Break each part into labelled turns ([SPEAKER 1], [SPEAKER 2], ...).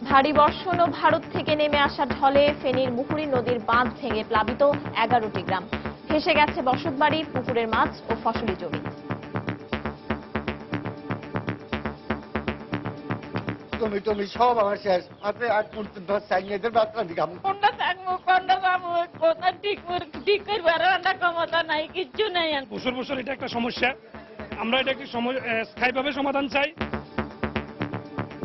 [SPEAKER 1] ভারী বর্ষণ ও ভারত থেকে নেমে আসা ঢলে ফেনীর মুহুরী নদীর বাঁধ ভেঙে প্লাবিত 11টি গ্রাম। ভেসে গেছে বসতবাড়ি, পুকুরের মাছ ও ফসলি জমি।
[SPEAKER 2] জমি সব আমার শেষ। আপনি আজ পর্যন্ত চাইনিদের বাচ্চা দিকাম
[SPEAKER 3] কোনটা থাকবো কোনটা যাবো কোনটা ঠিক করবো রান্না ক্ষমতা নাই, কিচ্ছু নাই।
[SPEAKER 4] বছর এটা একটা সমস্যা, আমরা এটা একটি স্থায়ীভাবে সমাধান চাই।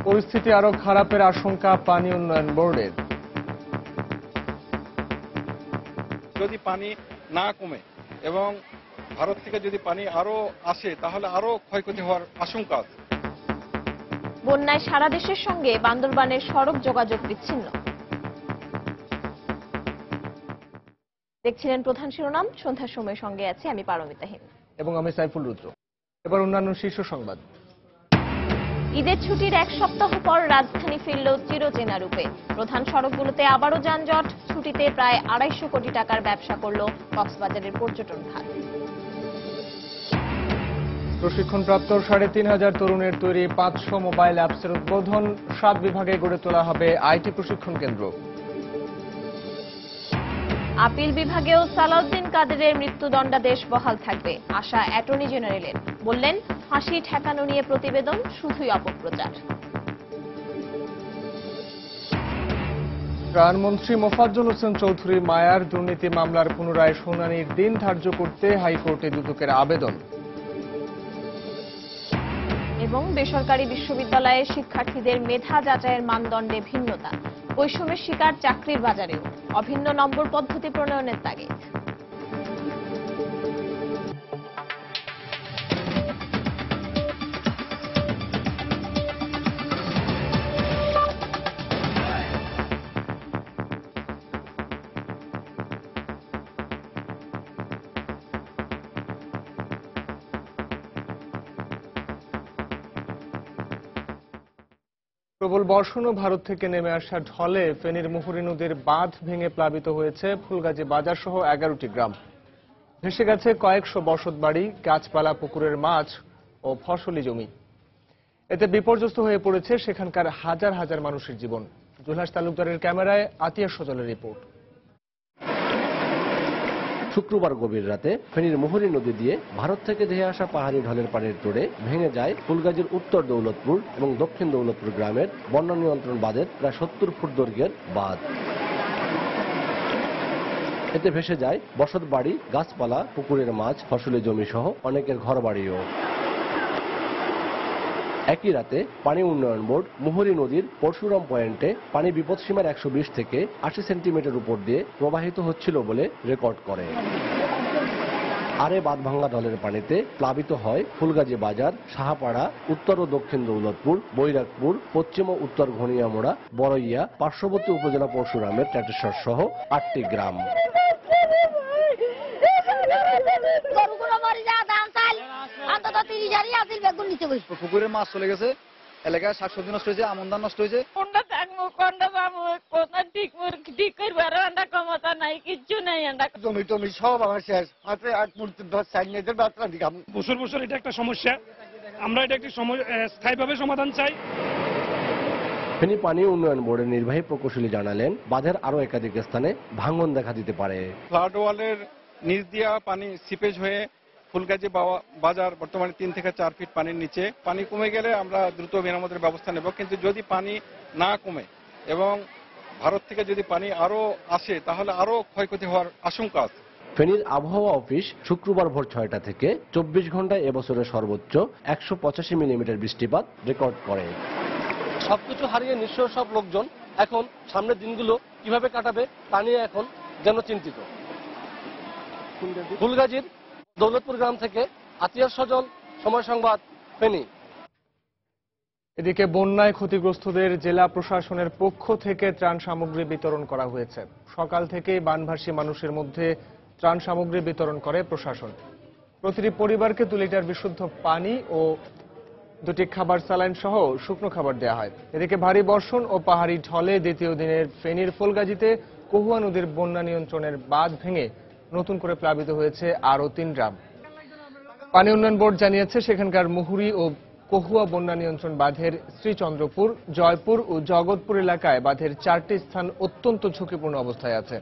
[SPEAKER 5] পরিস্থিতি আরো খারাপের আশঙ্কা পানি উন্নয়ন বোর্ডের।
[SPEAKER 6] যদি পানি না কমে এবং ভারত থেকে যদি পানি আরো আসে তাহলে আরো ক্ষয়ক্ষতি হওয়ার আশঙ্কা আছে।
[SPEAKER 1] বন্যায় সারা দেশের সঙ্গে বান্দরবানের সড়ক যোগাযোগ বিচ্ছিন্ন। দেখছিলেন প্রধান শিরোনাম। সন্ধ্যার সময় সঙ্গে আছি আমি পারমিতাহীন
[SPEAKER 5] এবং আমি সাইফুল রুদ্র। এবার অন্যান্য শীর্ষ সংবাদ।
[SPEAKER 1] ঈদের ছুটির এক সপ্তাহ পর রাজধানী ফিরল চিরচেনা রূপে। প্রধান সড়কগুলোতে আবারও যানজট। ছুটিতে প্রায় 250 কোটি টাকার ব্যবসা করল কক্সবাজারের পর্যটন খাত।
[SPEAKER 5] প্রশিক্ষণপ্রাপ্ত 3,500 তরুণের তৈরি 500 মোবাইল অ্যাপসের উদ্বোধন। 7 বিভাগে গড়ে তোলা হবে আইটি প্রশিক্ষণ কেন্দ্র।
[SPEAKER 1] আপিল বিভাগেও সালাউদ্দিন কাদেরের মৃত্যুদণ্ডাদেশ বহাল থাকবে, আশা অ্যাটর্নি জেনারেলের। বললেন, ফাঁসি ঠেকানো নিয়ে প্রতিবেদন শুধুই অপপ্রচার।
[SPEAKER 5] ত্রাণমন্ত্রী মোফাজ্জল হোসেন চৌধুরী মায়ার দুর্নীতি মামলার পুনরায় শুনানির দিন ধার্য করতে হাইকোর্টে দুদকের আবেদন।
[SPEAKER 1] এবং বেসরকারি বিশ্ববিদ্যালয়ে শিক্ষার্থীদের মেধা যাচাইয়ের মানদণ্ডে ভিন্নতা। বৈষম্যের শিকার চাকরির বাজারেও। অভিন্ন নম্বর পদ্ধতি প্রণয়নের তাগিদ।
[SPEAKER 5] প্রবল বর্ষণ ও ভারত থেকে নেমে আসা ঢলে ফেনীর মুহুরী নদীর বাঁধ ভেঙে প্লাবিত হয়েছে ফুলগাজী বাজার সহ 11টি গ্রাম। ভেসে গেছে কয়েকশো বসতবাড়ি, গাছপালা, পুকুরের মাছ ও ফসলি জমি। এতে বিপর্যস্ত হয়ে পড়েছে সেখানকার হাজার হাজার মানুষের জীবন। জুলহাস তালুকদারের ক্যামেরায় আতিয়া সজলের রিপোর্ট।
[SPEAKER 7] শুক্রবার গভীর রাতে ফেনীর মুহুরী নদী দিয়ে ভারত থেকে ধেয়ে আসা পাহাড়ি ঢলের পানির তোড়ে ভেঙে যায় ফুলগাজীর উত্তর দৌলতপুর এবং দক্ষিণ দৌলতপুর গ্রামের বন্যা নিয়ন্ত্রণ বাঁধের প্রায় 70 ফুট দৈর্ঘ্যের বাঁধ। এতে ভেসে যায় বসতবাড়ি, গাছপালা, পুকুরের মাছ, ফসলি জমি সহ অনেকের ঘরবাড়িও। একই রাতে পানি উন্নয়ন বোর্ড মুহুরী নদীর পরশুরাম পয়েন্টে পানি বিপদসীমার 120 থেকে 80 সেন্টিমিটার উপর দিয়ে প্রবাহিত হচ্ছিল বলে রেকর্ড করে। আরে বাঁধভাঙ্গা ঢলের পানিতে প্লাবিত হয় ফুলগাজী বাজার, সাহাপাড়া, উত্তর ও দক্ষিণ দৌলতপুর, বৈরাগপুর, পশ্চিম ও উত্তর ঘনিয়ামোড়া, বড়ইয়া, পার্শ্ববর্তী উপজেলা পরশুরামের ট্যাটেশ্বর সহ 8টি গ্রাম।
[SPEAKER 2] পুকুরের মাছ চলে গেছে, এলাকায় শাকসবজি নষ্ট হয়েছে, আমন ধান নষ্ট হয়েছে।
[SPEAKER 3] কোনটা থাকবো কোনটা যাবো কোনটা ঠিক করবো রান্না ক্ষমতা নাই, কিচ্ছু নাই।
[SPEAKER 2] জমি সব আমার শেষ। আপনি আজ পর্যন্ত চাইনিদের বাচ্চা দিকাম
[SPEAKER 4] বছর এটা একটা সমস্যা, আমরা এটা একটি স্থায়ীভাবে সমাধান চাই।
[SPEAKER 7] ফেনী পানি উন্নয়ন বোর্ডের নির্বাহী প্রকৌশলী জানালেন, বাঁধের আরো একাধিক স্থানে ভাঙন দেখা দিতে পারে।
[SPEAKER 6] ফ্লাড ওয়ালের নিচ দিয়া পানি সিপেজ হয়ে ফুলগাজী বাজার বর্তমানে 3 থেকে 4 ফিট পানির নিচে। পানি কমে গেলে আমরা দ্রুত মেরামতের ব্যবস্থা নেব, কিন্তু যদি পানি না কমে এবং ভারত থেকে যদি পানি আরো আসে তাহলে আরো ক্ষয়ক্ষতি হওয়ার আশঙ্কা আছে।
[SPEAKER 7] ফেনীর আবহাওয়া অফিস শুক্রবার ভোর 6টা থেকে 24 ঘন্টায় এবছরের সর্বোচ্চ 185 মিলিমিটার বৃষ্টিপাত রেকর্ড করে।
[SPEAKER 8] সবকিছু হারিয়ে নিঃস্ব সব লোকজন এখন সামনের দিনগুলো কিভাবে কাটাবে তা নিয়ে এখন যেন চিন্তিত। ফুলগাজীর দৌলতপুর গ্রাম থেকে আতিয়া সজল, সময় সংবাদ, ফেনী।
[SPEAKER 5] এদিকে বন্যায় ক্ষতিগ্রস্তদের জেলা প্রশাসনের পক্ষ থেকে ত্রাণ সামগ্রী বিতরণ করা হয়েছে। সকাল থেকেই বানভাসী মানুষের মধ্যে ত্রাণ সামগ্রী বিতরণ করে প্রশাসন। প্রতিটি পরিবারকে 2 লিটার বিশুদ্ধ পানি ও 2টি খাবার স্যালাইন সহ শুকনো খাবার দেওয়া হয়। এদিকে ভারী বর্ষণ ও পাহাড়ি ঢলে দ্বিতীয় দিনের ফেনীর ফুলগাজীতে কহুয়া নদীর বন্যা নিয়ন্ত্রণের বাঁধ ভেঙে নতুন করে প্লাবিত হয়েছে আরও 3 গ্রাম। পানি উন্নয়ন বোর্ড জানিয়েছে, সেখানকার মুহুরী ও কহুয়া বন্যা নিয়ন্ত্রণ বাঁধের শ্রীচন্দ্রপুর, জয়পুর ও জগৎপুর এলাকায় বাঁধের 4টি স্থান অত্যন্ত ঝুঁকিপূর্ণ অবস্থায় আছে।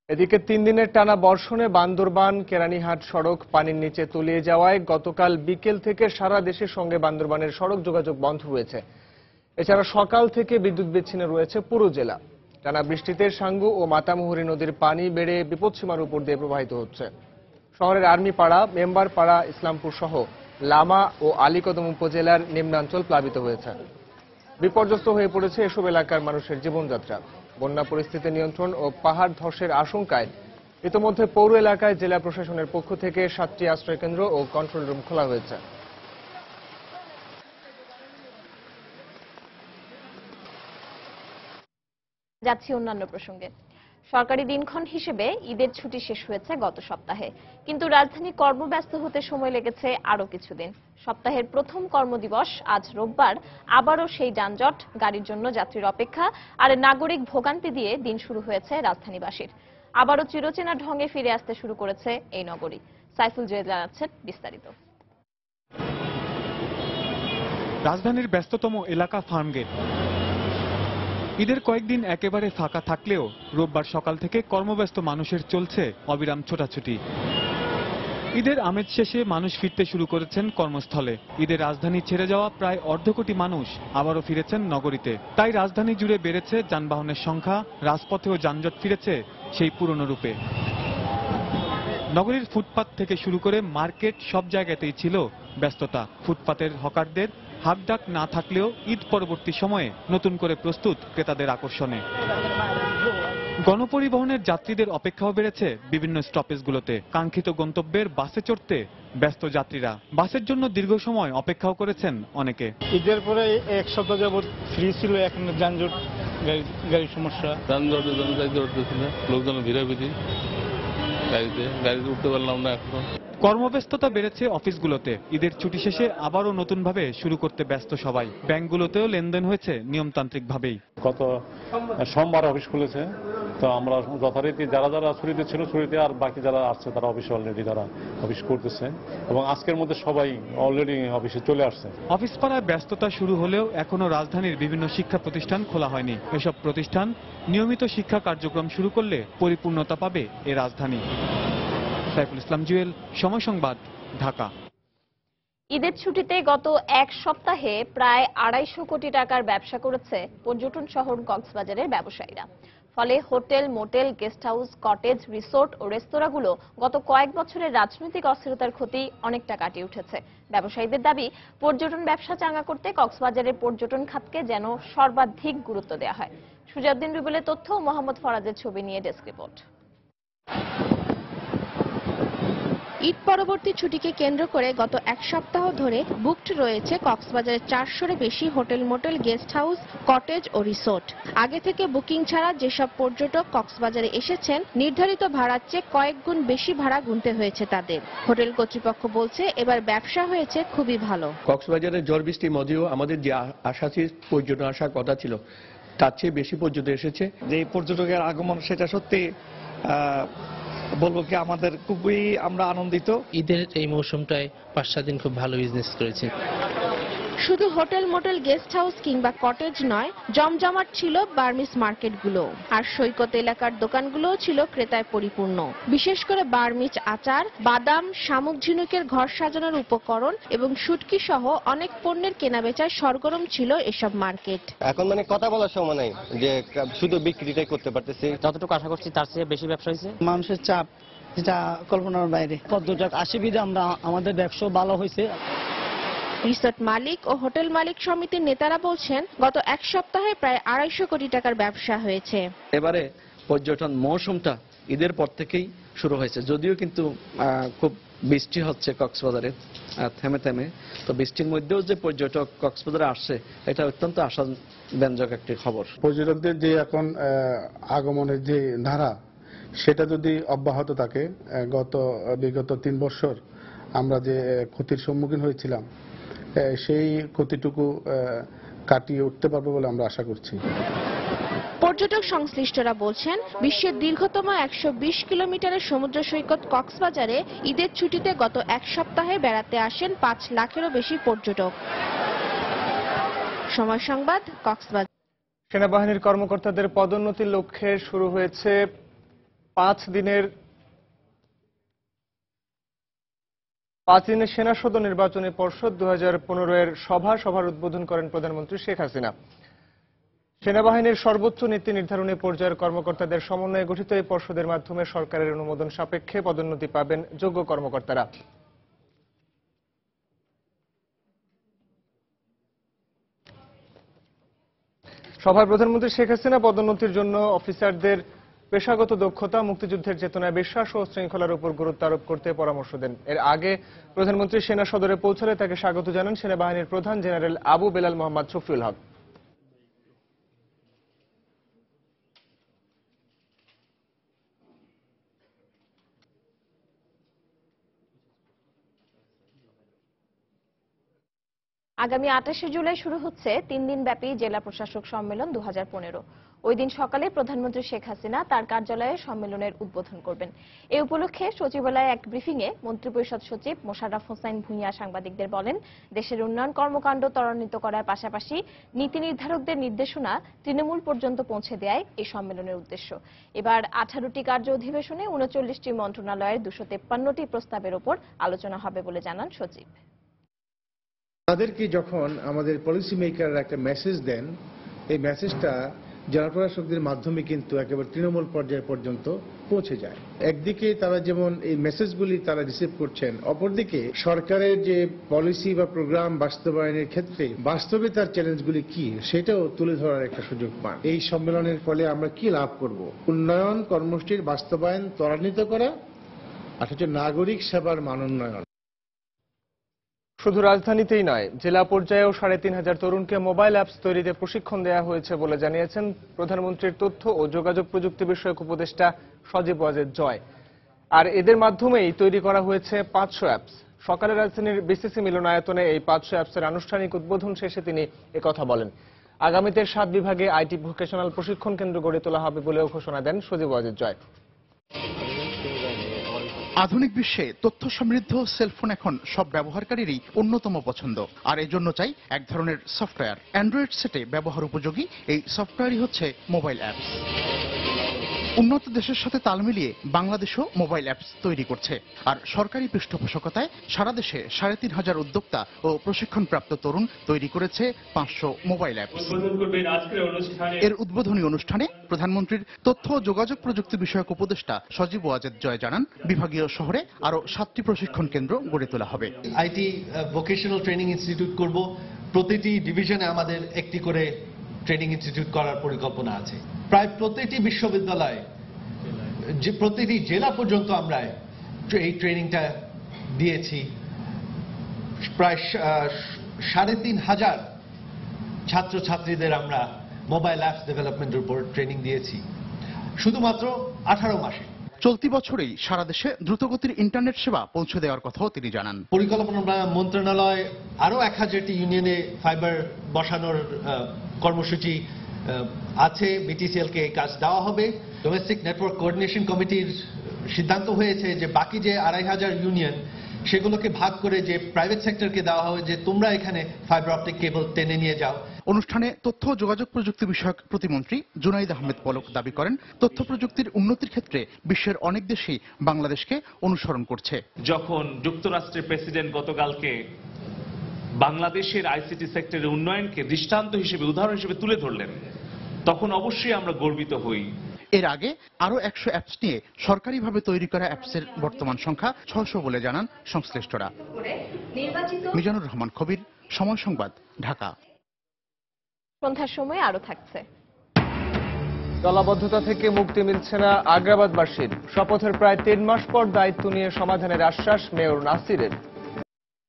[SPEAKER 5] এদিকে 3 দিনের টানা বর্ষণে বান্দরবান কেরানীহাট সড়ক পানির নিচে তলিয়ে যাওয়ায় গতকাল বিকেল থেকে সারা দেশের সঙ্গে বান্দরবানের সড়ক যোগাযোগ বন্ধ রয়েছে। এছাড়া সকাল থেকে বিদ্যুৎ বিচ্ছিন্ন রয়েছে পুরো জেলা। টানা বৃষ্টিতে সাঙ্গু ও মাতামুহুরী নদীর পানি বেড়ে বিপদসীমার উপর দিয়ে প্রবাহিত হচ্ছে। শহরের আর্মিপাড়া, মেম্বারপাড়া, ইসলামপুর সহ লামা ও আলীকদম উপজেলার নিম্নাঞ্চল প্লাবিত হয়েছে। বিপর্যস্ত হয়ে পড়েছে এসব এলাকার মানুষের জীবনযাত্রা। বন্যা পরিস্থিতি নিয়ন্ত্রণ ও পাহাড় ধসের আশঙ্কায় ইতোমধ্যে পৌর এলাকায় জেলা প্রশাসনের পক্ষ থেকে 7টি আশ্রয়কেন্দ্র ও কন্ট্রোল রুম খোলা হয়েছে।
[SPEAKER 1] যাচ্ছি অন্যান্য প্রসঙ্গে। সরকারি দিনক্ষণ হিসেবে ঈদের ছুটি শেষ হয়েছে গত সপ্তাহে, কিন্তু রাজধানী কর্মব্যস্ত হতে সময় লেগেছে আরো কিছুদিন। সপ্তাহের প্রথম কর্মদিবস আজ রোববার আবারও সেই যানজট, গাড়ির জন্য যাত্রীর অপেক্ষা আর নাগরিক ভোগান্তি দিয়ে দিন শুরু হয়েছে রাজধানীবাসীর। আবারও চিরচেনা ঢঙে ফিরে আসতে শুরু করেছে এই নগরী। সাইফুল জুয়েল জানাচ্ছেন বিস্তারিত।
[SPEAKER 9] রাজধানীর ব্যস্ততম এলাকা ফার্মগেট। ঈদের কয়েকদিন একেবারে ফাঁকা থাকলেও রোববার সকাল থেকে কর্মব্যস্ত মানুষের চলছে অবিরাম ছোটাছুটি। ঈদের আমেজ শেষে মানুষ ফিরতে শুরু করেছেন কর্মস্থলে। ঈদের রাজধানী ছেড়ে যাওয়া প্রায় অর্ধকোটি মানুষ আবারও ফিরেছেন নগরীতে। তাই রাজধানী জুড়ে বেড়েছে যানবাহনের সংখ্যা, রাজপথেও যানজট ফিরেছে সেই পুরনো রূপে। নগরীর ফুটপাত থেকে শুরু করে মার্কেট, সব জায়গাতেই ছিল ব্যস্ততা। ফুটপাতের হকারদের হাকডাক না থাকলেও ঈদ পরবর্তী সময়ে নতুন করে প্রস্তুত ক্রেতাদের আকর্ষণে। গণপরিবহনের যাত্রীদের অপেক্ষাও বেড়েছে বিভিন্ন স্টপেজগুলোতে। কাঙ্ক্ষিত গন্তব্যের বাসে চড়তে ব্যস্ত যাত্রীরা। বাসের জন্য দীর্ঘ সময় অপেক্ষাও করেছেন অনেকে।
[SPEAKER 10] ঈদের পরে এক সপ্তাহ যাবত ফ্রি ছিল, এখন যানজট, গাড়ির সমস্যা।
[SPEAKER 11] যানজটের জন্য যাইতে পারতেছিল, লোকজন ভিড়াভিড়ি, গাড়িতে উঠতে পারলাম না। এখন
[SPEAKER 9] কর্মব্যস্ততা বেড়েছে অফিসগুলোতে। ঈদের ছুটি শেষে আবারও নতুনভাবে শুরু করতে ব্যস্ত সবাই। ব্যাংকগুলোতেও লেনদেন হয়েছে নিয়মতান্ত্রিকভাবেই।
[SPEAKER 12] গত সোমবার অফিস খুলেছে, তো আমরা যথারীতি যারা যারা ছুটিতে ছিল ছুটিতে, আর বাকি যারা আসছে তারা অফিসে অলরেডি তারা অফিস করতেছে এবং আজকের মধ্যে সবাই অলরেডি অফিসে চলে আসছে।
[SPEAKER 9] অফিস পাড়ায় ব্যস্ততা শুরু হলেও এখনো রাজধানীর বিভিন্ন শিক্ষা প্রতিষ্ঠান খোলা হয়নি। এসব প্রতিষ্ঠান নিয়মিত শিক্ষা কার্যক্রম শুরু করলে পরিপূর্ণতা পাবে এ রাজধানী। সাইফুল ইসলাম জুয়েল, সময় সংবাদ, ঢাকা।
[SPEAKER 1] ঈদের ছুটিতে গত এক সপ্তাহে প্রায় 250 কোটি টাকার ব্যবসা করেছে পর্যটন শহর কক্সবাজারের ব্যবসায়ীরা। ফলে hotel, motel, guest house, cottage, resort ও রেস্তোরাঁগুলো গত কয়েক বছরের রাজনৈতিক অস্থিরতার ক্ষতি অনেকটা কাটিয়ে উঠেছে। ব্যবসায়ীদের দাবি, পর্যটন ব্যবসা চাঙ্গা করতে কক্সবাজারের পর্যটন খাতকে যেন সর্বাধিক গুরুত্ব দেওয়া হয়। সুজাউদ্দিন রুবেলের তথ্য, মোহাম্মদ ফরাজের ছবি নিয়ে ডেস্ক রিপোর্ট।
[SPEAKER 13] ঈদ পরবর্তী ছুটিকে কেন্দ্র করে গত এক সপ্তাহ ধরে বুকড রয়েছে কক্সবাজারের 400-এর বেশি hotel, motel, guest house, cottage ও রিসোর্ট। আগে থেকে বুকিং ছাড়া যেসব পর্যটক কক্সবাজারে এসেছেন, নির্ধারিত ভাড়ার চেয়ে কয়েক গুণ বেশি ভাড়া গুনতে হয়েছে তাদের। হোটেল কর্তৃপক্ষ বলছে, এবার ব্যবসা হয়েছে খুবই ভালো।
[SPEAKER 14] কক্সবাজারের ঝড় বৃষ্টির মধ্যেও আমাদের যে আশা ছিল, পর্যটন আসার কথা ছিল, তার চেয়ে বেশি পর্যটক এসেছে।
[SPEAKER 15] যে পর্যটকের আগমন, সেটা সত্যি বলবো কি আমাদের খুবই আমরা আনন্দিত।
[SPEAKER 16] ঈদের এই মৌসুমটায় 5-7 দিন খুব ভালো বিজনেস করেছে।
[SPEAKER 13] শুধু হোটেল, মোটেল, গেস্ট হাউস কিংবা কটেজ নয়, জমজমাট ছিল বার্মিস মার্কেটগুলো। আর সৈকত এলাকার দোকানগুলোও ছিল ক্রেতায় পরিপূর্ণ। বিশেষ করে বার্মিজ আচার, বাদাম, শামুক ঝিনুকের ঘর সাজানোর উপকরণ এবং শুটকি সহ অনেক পণ্যের কেনাবেচায় সরগরম ছিল এসব মার্কেট।
[SPEAKER 17] এখন মানে কথা বলার সময় নাই, যে শুধু বিক্রিটাই করতে পারতেছি।
[SPEAKER 18] যতটুকু আশা করছি তার চেয়ে বেশি ব্যবসা হয়েছে।
[SPEAKER 19] মানুষের চাপ যেটা কল্পনার বাইরে। পর্যটক আসে বিধে আমাদের ব্যবসা ভালো হয়েছে।
[SPEAKER 13] রিসোর্ট মালিক ও হোটেল মালিক সমিতির নেতারা বলছেন, গত এক সপ্তাহে প্রায় 250 কোটি টাকার ব্যবসা হয়েছে।
[SPEAKER 20] এবারে পর্যটন মৌসুমটা ঈদের পর থেকেই শুরু হয়েছে, যদিও কিন্তু খুব বৃষ্টি হচ্ছে কক্সবাজারে থেমে থেমে। তো বৃষ্টির মধ্যেও যে পর্যটক কক্সবাজারে আসছে, এটা অত্যন্ত আশাব্যঞ্জক একটি খবর।
[SPEAKER 21] পর্যটকদের যে এখন আগমনের যে ধারা, সেটা যদি অব্যাহত থাকে, বিগত 3 বছর আমরা যে ক্ষতির সম্মুখীন হয়েছিলাম, সেই ক্ষতিটুকু কাটিয়ে উঠতে পারবো বলে আমরা আশা করছি।
[SPEAKER 13] পর্যটক সংশ্লিষ্টরা বলছেন, বিশ্বের দীর্ঘতম 120 কিলোমিটারের সমুদ্র সৈকত কক্সবাজারে ঈদের ছুটিতে গত এক সপ্তাহে বেড়াতে আসেন 5 লাখেরও বেশি পর্যটক। সময় সংবাদ, কক্সবাজার।
[SPEAKER 5] সেনাবাহিনীর কর্মকর্তাদের পদোন্নতির লক্ষ্যে শুরু হয়েছে 5 দিনের সেনা সদস্য নির্বাচনী পর্ষদ 2015 সভার উদ্বোধন করেন প্রধানমন্ত্রী শেখ হাসিনা। সেনাবাহিনীর সর্বোচ্চ নীতি নির্ধারণী পর্যায়ের কর্মকর্তাদের সমন্বয়ে গঠিত এই পর্ষদের মাধ্যমে সরকারের অনুমোদন সাপেক্ষে পদোন্নতি পাবেন যোগ্য কর্মকর্তারা। সভায় প্রধানমন্ত্রী শেখ হাসিনা পদোন্নতির জন্য অফিসারদের পেশাগত দক্ষতা, মুক্তিযুদ্ধের চেতনায় বিশ্বাস ও শৃঙ্খলার উপর গুরুত্ব আরোপ করতে পরামর্শ দেন। এর আগে প্রধানমন্ত্রী সেনা সদরে পৌঁছলে তাকে স্বাগত জানান সেনাবাহিনীর প্রধান জেনারেল আবু বেলাল মোহাম্মদ শফিউল হক।
[SPEAKER 1] আগামী 28 জুলাই শুরু হচ্ছে 3 দিনব্যাপী জেলা প্রশাসক সম্মেলন 2015। ওই দিন সকালে প্রধানমন্ত্রী শেখ হাসিনা তার কার্যালয়ে সম্মেলনের উদ্বোধন করবেন। এই উপলক্ষে সচিবালয়ে এক ব্রিফিংয়ে মন্ত্রিপরিষদ সচিব মোশাররফ হোসাইন ভূঁইয়া সাংবাদিকদের বলেন, দেশের উন্নয়ন কর্মকাণ্ড ত্বরান্বিত করার পাশাপাশি নীতি নির্ধারকদের নির্দেশনা তৃণমূল পর্যন্ত পৌঁছে দেয় এই সম্মেলনের উদ্দেশ্য। এবার 18টি কার্য অধিবেশনে 39টি মন্ত্রণালয়ের 253টি প্রস্তাবের উপর আলোচনা হবে বলে জানান সচিব।
[SPEAKER 3] তাদেরকে যখন আমাদের পলিসি মেকাররা একটা মেসেজ দেন, এই মেসেজটা জেলা প্রশাসকদের মাধ্যমে কিন্তু একেবারে তৃণমূল পর্যায় পর্যন্ত পৌঁছে যায়। একদিকে তারা যেমন এই মেসেজগুলি তারা রিসিভ করছেন, অপরদিকে সরকারের যে পলিসি বা প্রোগ্রাম বাস্তবায়নের ক্ষেত্রে বাস্তবে তার চ্যালেঞ্জগুলি কি সেটাও তুলে ধরার একটা সুযোগ পান। এই সম্মেলনের ফলে আমরা কি লাভ করব? উন্নয়ন কর্মসূচির বাস্তবায়ন ত্বরান্বিত করা আর হচ্ছে নাগরিক সেবার মান উন্নয়ন।
[SPEAKER 5] শুধু রাজধানীতেই নয়, জেলা পর্যায়েও 3,500 তরুণকে মোবাইল অ্যাপস তৈরিতে প্রশিক্ষণ দেওয়া হয়েছে বলে জানিয়েছেন প্রধানমন্ত্রীর তথ্য ও যোগাযোগ প্রযুক্তি বিষয়ক উপদেষ্টা সজীব ওয়াজেদ জয়। আর এদের মাধ্যমেই তৈরি করা হয়েছে 500 অ্যাপস। সকালে রাজধানীর বিসিসি মিলনায়তনে এই 500 অ্যাপসের আনুষ্ঠানিক উদ্বোধন শেষে তিনি একথা বলেন। আগামীতে 7 বিভাগে আইটি ভোকেশনাল প্রশিক্ষণ কেন্দ্র গড়ে তোলা হবে বলেও ঘোষণা দেন সজীব ওয়াজেদ জয়।
[SPEAKER 22] আধুনিক বিশ্বে তথ্য সমৃদ্ধ সেলফোন এখন সব ব্যবহারকারীরই অন্যতম পছন্দ, আর এজন্য চাই এক ধরনের সফটওয়্যার। অ্যান্ড্রয়েড সেটে ব্যবহার উপযোগী এই সফটওয়্যারই হচ্ছে মোবাইল অ্যাপস। উন্নত দেশের সাথে তাল মিলিয়ে বাংলাদেশও মোবাইল অ্যাপস তৈরি করছে, আর সরকারি পৃষ্ঠপোষকতায় সারা দেশে 3,500 উদ্যোক্তা ও প্রশিক্ষণপ্রাপ্ত তরুণ তৈরি করেছে 500 মোবাইল অ্যাপস। এর উদ্বোধনী অনুষ্ঠানে প্রধানমন্ত্রীর তথ্য ও যোগাযোগ প্রযুক্তি বিষয়ক উপদেষ্টা সজীব ওয়াজেদ জয় জানান, বিভাগীয় শহরে আরো 7টি প্রশিক্ষণ কেন্দ্র গড়ে তোলা হবে।
[SPEAKER 23] আইটি ভোকেশনাল ট্রেনিং ইনস্টিটিউট করব। প্রতিটি ডিভিশনে আমাদের একটি করে ট্রেনিং ইনস্টিটিউট করার পরিকল্পনা আছে। প্রায় প্রতিটি বিশ্ববিদ্যালয়ে, যে প্রতিটি জেলা পর্যন্ত আমরা এই ট্রেনিংটা দিয়েছি। প্রায় 3,500 ছাত্রছাত্রীদের আমরা মোবাইল অ্যাপস ডেভেলপমেন্টের উপর ট্রেনিং দিয়েছি শুধুমাত্র 18 মাসে।
[SPEAKER 22] চলতি বছরেই সারা দেশে দ্রুতগতির ইন্টারনেট সেবা পৌঁছে দেওয়ার কথাও তিনি জানান।
[SPEAKER 23] পরিকল্পনা মন্ত্রণালয় আরো 1000টি ইউনিয়নে ফাইবার বসানোর কর্মসূচি আছে। বিটিসিএল কে কাজ দেওয়া হবে। ডোমেস্টিক নেটওয়ার্ক কোঅর্ডিনেশন কমিটির সিদ্ধান্ত হয়েছে যে বাকি যে 2,500 ইউনিয়ন সেগুলোকে ভাগ করে যে প্রাইভেট সেক্টরকে দেওয়া হবে যে তোমরা এখানে ফাইবার অপটিক কেবল টেনে নিয়ে যাও।
[SPEAKER 22] অনুষ্ঠানে তথ্য ও যোগাযোগ প্রযুক্তি বিষয়ক প্রতিমন্ত্রী জুনাইদ আহমেদ পলক দাবি করেন, তথ্য প্রযুক্তির উন্নতির ক্ষেত্রে বিশ্বের অনেক দেশই বাংলাদেশকে অনুসরণ করছে।
[SPEAKER 24] যখন যুক্তরাষ্ট্রের প্রেসিডেন্ট গতকালকে বাংলাদেশের আইসিটি সেক্টরের উন্নয়নকে দৃষ্টান্ত হিসেবে, উদাহরণ হিসেবে তুলে ধরলেন, তখন অবশ্যই আমরা গর্বিত হই।
[SPEAKER 22] এর আগে আরো 100 অ্যাপস নিয়ে সরকারিভাবে তৈরি করা অ্যাপসের বর্তমান সংখ্যা 600 বলে জানান সংশ্লিষ্টরা। মিজানুর রহমান কবির, সময় সংবাদ, ঢাকা।
[SPEAKER 1] সন্ধ্যার সময় আরো থাকছে।
[SPEAKER 5] দলাবদ্ধতা থেকে মুক্তি মিলছে না আগ্রাবাদবাসীর। শপথের প্রায় 3 মাস পর দায়িত্ব নিয়ে সমাধানের আশ্বাস মেয়র নাসিরের।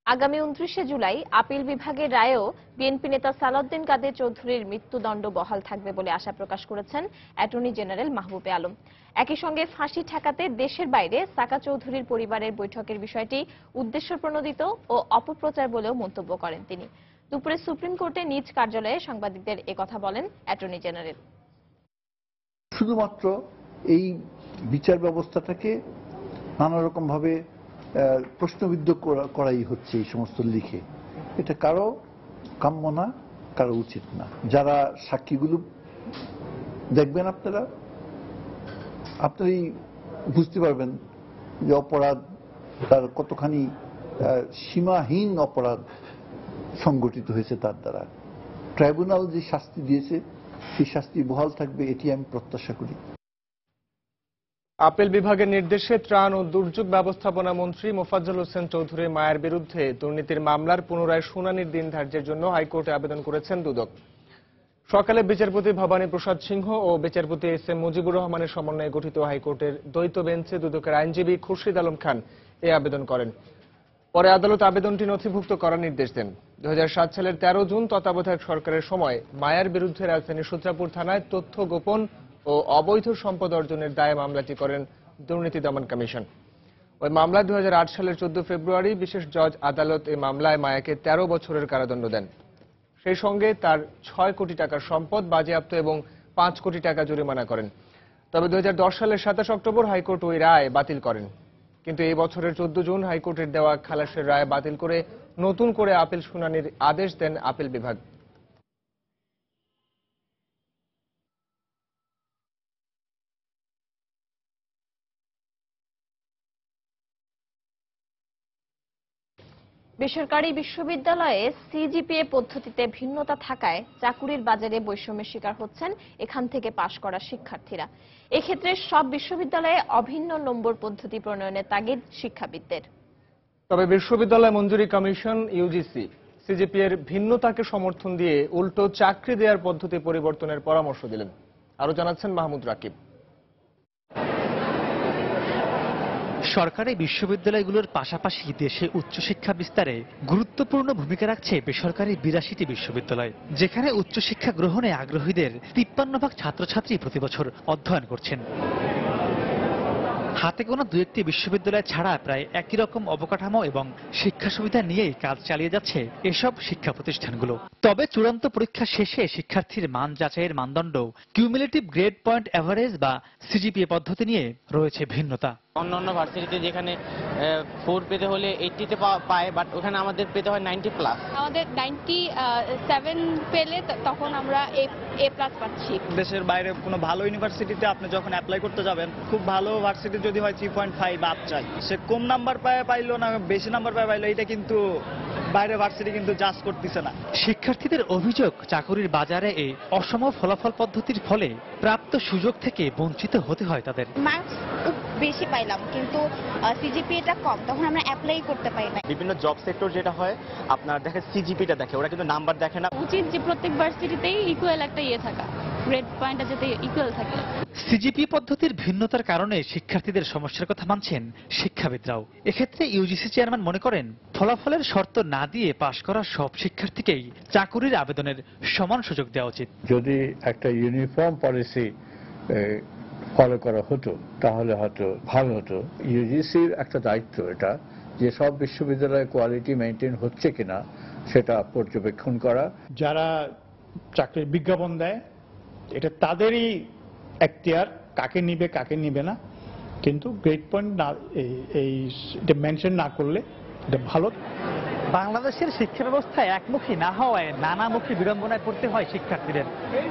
[SPEAKER 1] আগামী 29 জুলাই আপিল বিভাগের রায়েও বিএনপি নেতা সালাউদ্দিন কাদের চৌধুরীর মৃত্যুদণ্ড বহাল থাকবে বলে আশা প্রকাশ করেছেন অ্যাটর্নি জেনারেল মাহবুবে আলম। একই সঙ্গে ফাঁসি ঠেকাতে দেশের বাইরে সাকা চৌধুরীর পরিবারের বৈঠকের বিষয়টি উদ্দেশ্যপ্রণোদিত ও অপপ্রচার বলেও মন্তব্য করেন তিনি। দুপুরে সুপ্রিম কোর্টে নিজ কার্যালয়ে সাংবাদিকদের একথা বলেন অ্যাটর্নি জেনারেল।
[SPEAKER 2] শুধুমাত্র এই বিচার ব্যবস্থাটাকে নানা রকম ভাবে প্রশ্নবিদ্ধ করাই হচ্ছে এই সমস্ত লিখে। এটা কারো কাম্য না, কারো উচিত না। যারা সাক্ষীগুলো দেখবেন আপনারাই বুঝতে পারবেন যে অপরাধ তার কতখানি সীমাহীন অপরাধ সংগঠিত হয়েছে তার দ্বারা। ট্রাইব্যুনাল যে শাস্তি দিয়েছে সেই শাস্তি বহাল থাকবে, এটি আমি প্রত্যাশা করি।
[SPEAKER 5] আপিল বিভাগের নির্দেশে ত্রাণ ও দুর্যোগ ব্যবস্থাপনা মন্ত্রী মোফাজ্জল হোসেন চৌধুরী মায়ের বিরুদ্ধে দুর্নীতির মামলার পুনরায় শুনানির দিন ধার্যের জন্য হাইকোর্টে আবেদন করেছেন দুদক। সকালে বিচারপতি ভবানী প্রসাদ সিংহ ও বিচারপতি এস এম মুজিবুর রহমানের সমন্বয়ে গঠিত হাইকোর্টের দ্বৈত বেঞ্চে দুদকের আইনজীবী খুরশিদ আলম খান এই আবেদন করেন। পরে আদালত আবেদনটি নথিভুক্ত করার নির্দেশ দেন। 2007 সালের 13 জুন তত্ত্বাবধায়ক সরকারের সময় মায়ের বিরুদ্ধে রাজধানীর সূত্রাপুর থানায় তথ্য গোপন ও অবৈধ সম্পদ অর্জনের দায়ে মামলাটি করেন দুর্নীতি দমন কমিশন। ওই মামলায় 2008 সালের 14 ফেব্রুয়ারি বিশেষ জজ আদালত এই মামলায় মায়াকে 13 বছরের কারাদণ্ড দেন। সেই সঙ্গে তার 6 কোটি টাকার সম্পদ বাজেয়াপ্ত এবং 5 কোটি টাকা জরিমানা করেন। তবে 2010 সালের 27 অক্টোবর হাইকোর্ট ওই রায় বাতিল করেন। কিন্তু এই বছরের 14 জুন হাইকোর্টের দেওয়া খালাসের রায় বাতিল করে নতুন করে আপিল শুনানির আদেশ দেন আপিল বিভাগ।
[SPEAKER 1] বেসরকারি বিশ্ববিদ্যালয়ে সিজিপিএ পদ্ধতিতে ভিন্নতা থাকায় চাকুরির বাজারে বৈষম্যের শিকার হচ্ছেন এখান থেকে পাশ করা শিক্ষার্থীরা। এক্ষেত্রে সব বিশ্ববিদ্যালয়ে অভিন্ন নম্বর পদ্ধতি প্রণয়নের তাগিদ শিক্ষাবিদদের।
[SPEAKER 5] তবে বিশ্ববিদ্যালয় মঞ্জুরি কমিশন ইউজিসি সিজিপিএর ভিন্নতাকে সমর্থন দিয়ে উল্টো চাকরি দেওয়ার পদ্ধতি পরিবর্তনের পরামর্শ দিলেন। আরো জানাচ্ছেন মাহমুদ রাকিব।
[SPEAKER 4] সরকারি বিশ্ববিদ্যালয়গুলোর পাশাপাশি দেশে উচ্চশিক্ষা বিস্তারে গুরুত্বপূর্ণ ভূমিকা রাখছে বেসরকারি 82টি বিশ্ববিদ্যালয়, যেখানে উচ্চশিক্ষা গ্রহণে আগ্রহীদের 53% ছাত্রছাত্রী প্রতি বছর অধ্যয়ন করছেন। হাতে গোনা 2-1টি বিশ্ববিদ্যালয় ছাড়া প্রায় একই রকম অবকাঠামো এবং শিক্ষা সুবিধা নিয়েই কাজ চালিয়ে যাচ্ছে এসব শিক্ষা প্রতিষ্ঠানগুলো। তবে চূড়ান্ত পরীক্ষা শেষে শিক্ষার্থীর মান যাচাইয়ের মানদণ্ড কিউমুলেটিভ গ্রেড পয়েন্ট এভারেজ বা সিজিপিএ পদ্ধতি নিয়ে রয়েছে ভিন্নতা।
[SPEAKER 18] অন্যান্য ভার্সিটিতে যেখানে 4 পেতে হলে 80-তে পায়, বাট ওখানে আমাদের পেতে হয় 90+।
[SPEAKER 6] আমাদের 97 পেলে তখন আমরা A+ পাচ্ছি।
[SPEAKER 10] দেশের বাইরে কোনো ভালো ইউনিভার্সিটিতে আপনি যখন অ্যাপ্লাই করতে যাবেন, খুব ভালো ভার্সিটি যদি হয় 3.5 আপ চাই। সে কম নাম্বার পাইলো না বেশি নাম্বার পাইলো, এটা কিন্তু বাইরে ভার্সিটি কিন্তু জাজ করতেছে না।
[SPEAKER 4] শিক্ষার্থীদের অভিযোগ, চাকরির বাজারে এই অসম ফলাফল পদ্ধতির ফলে প্রাপ্ত সুযোগ থেকে বঞ্চিত হতে হয় তাদের।
[SPEAKER 6] মার্কস বেশি পাইলাম কিন্তু সিজিপিএটা কম, তখন আমরা অ্যাপ্লাই করতে পারি না।
[SPEAKER 7] বিভিন্ন জব সেক্টর যেটা হয় আপনার দেখে সিজিপিটা দেখে, ওরা কিন্তু নাম্বার দেখে না।
[SPEAKER 6] উচিত যে প্রত্যেক ভার্সিটিতেই ইকুয়াল একটা থাকা, গ্রেড পয়েন্টটা যাতে ইকুয়াল থাকে।
[SPEAKER 4] সিজিপি পদ্ধতির ভিন্নতার কারণে শিক্ষার্থীদের সমস্যার কথা মানছেন শিক্ষাবিদরাও। এক্ষেত্রে ইউজিসি চেয়ারম্যান মনে করেন, ফলাফলের শর্ত না দিয়ে পাশ করা সব শিক্ষার্থীকেই চাকুরির আবেদনের সমান সুযোগ দেওয়া উচিত।
[SPEAKER 25] যদি একটা ইউনিফর্ম পলিসি ফলো করা হতো তাহলে হয়তো ভালো হতো। ইউজিসির একটা দায়িত্ব এটা যে সব বিশ্ববিদ্যালয়ে কোয়ালিটি মেনটেন হচ্ছে কিনা সেটা পর্যবেক্ষণ করা।
[SPEAKER 10] যারা চাকরির বিজ্ঞাপন দেয় এটা তাদেরই এখতিয়ার, কাকে নিবে কাকে নিবে না, কিন্তু গ্রেড পয়েন্ট না এটা মেনশন না করলে এটা ভালো।
[SPEAKER 4] বাংলাদেশের শিক্ষা ব্যবস্থায় একমুখী না হওয়ায় নানামুখী বিড়ম্বনায় পড়তে হয় শিক্ষার্থীদের।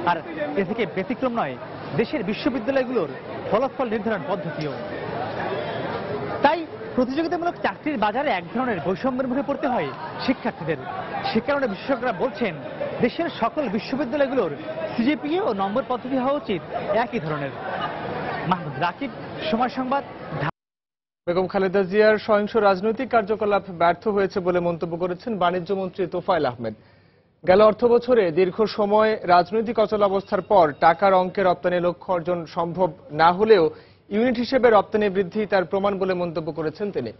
[SPEAKER 4] আর এ থেকে ব্যতিক্রম নয় দেশের বিশ্ববিদ্যালয়গুলোর ফলাফল নির্ধারণ পদ্ধতিও। তাই প্রতিযোগিতামূলক চাকরির বাজারে এক ধরনের বৈষম্যের মুখে পড়তে হয় শিক্ষার্থীদের। সে কারণে বিশেষজ্ঞরা বলছেন, দেশের সকল বিশ্ববিদ্যালয়গুলোর সিজিপিএ ও নম্বর পদ্ধতি হওয়া উচিত একই ধরনের। মাহমুদ রাকিব, সময় সংবাদ।
[SPEAKER 5] বেগম খালেদা জিয়ার সহিংস রাজনৈতিক কার্যকলাপ ব্যর্থ হয়েছে বলে মন্তব্য করেছেন বাণিজ্য মন্ত্রী তোফায়েল আহমেদ। গেল অর্থবছরে দীর্ঘ সময় রাজনৈতিক অচলাবস্থার পর টাকার অঙ্কে রপ্তানি লক্ষ্য অর্জন সম্ভব না হলেও ইউনিট হিসেবে রপ্তানি বৃদ্ধি তার প্রমাণ বলে মন্তব্য করেছেন তিনি।